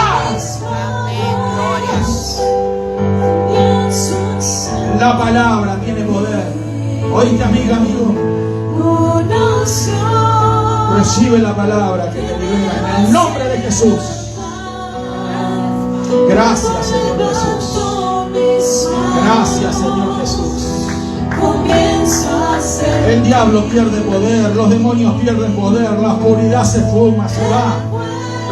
La palabra tiene poder. Oíste, amiga, amigo. Recibe la palabra que te libera en el nombre de Jesús. Gracias, Señor Jesús. Gracias, Señor Jesús. El diablo pierde poder, los demonios pierden poder, la oscuridad se fuma, se va.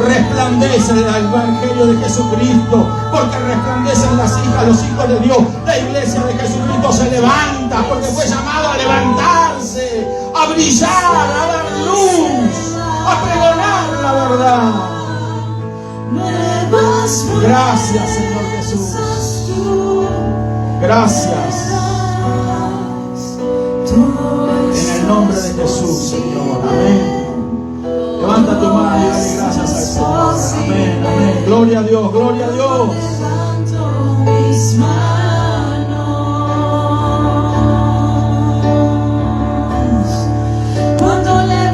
Resplandece el Evangelio de Jesucristo, porque resplandecen las hijas, los hijos de Dios. La iglesia de Jesucristo se levanta, porque fue llamado a levantarse, a brillar, a dar luz, a pregonar la verdad. Gracias, Señor Jesús. Gracias.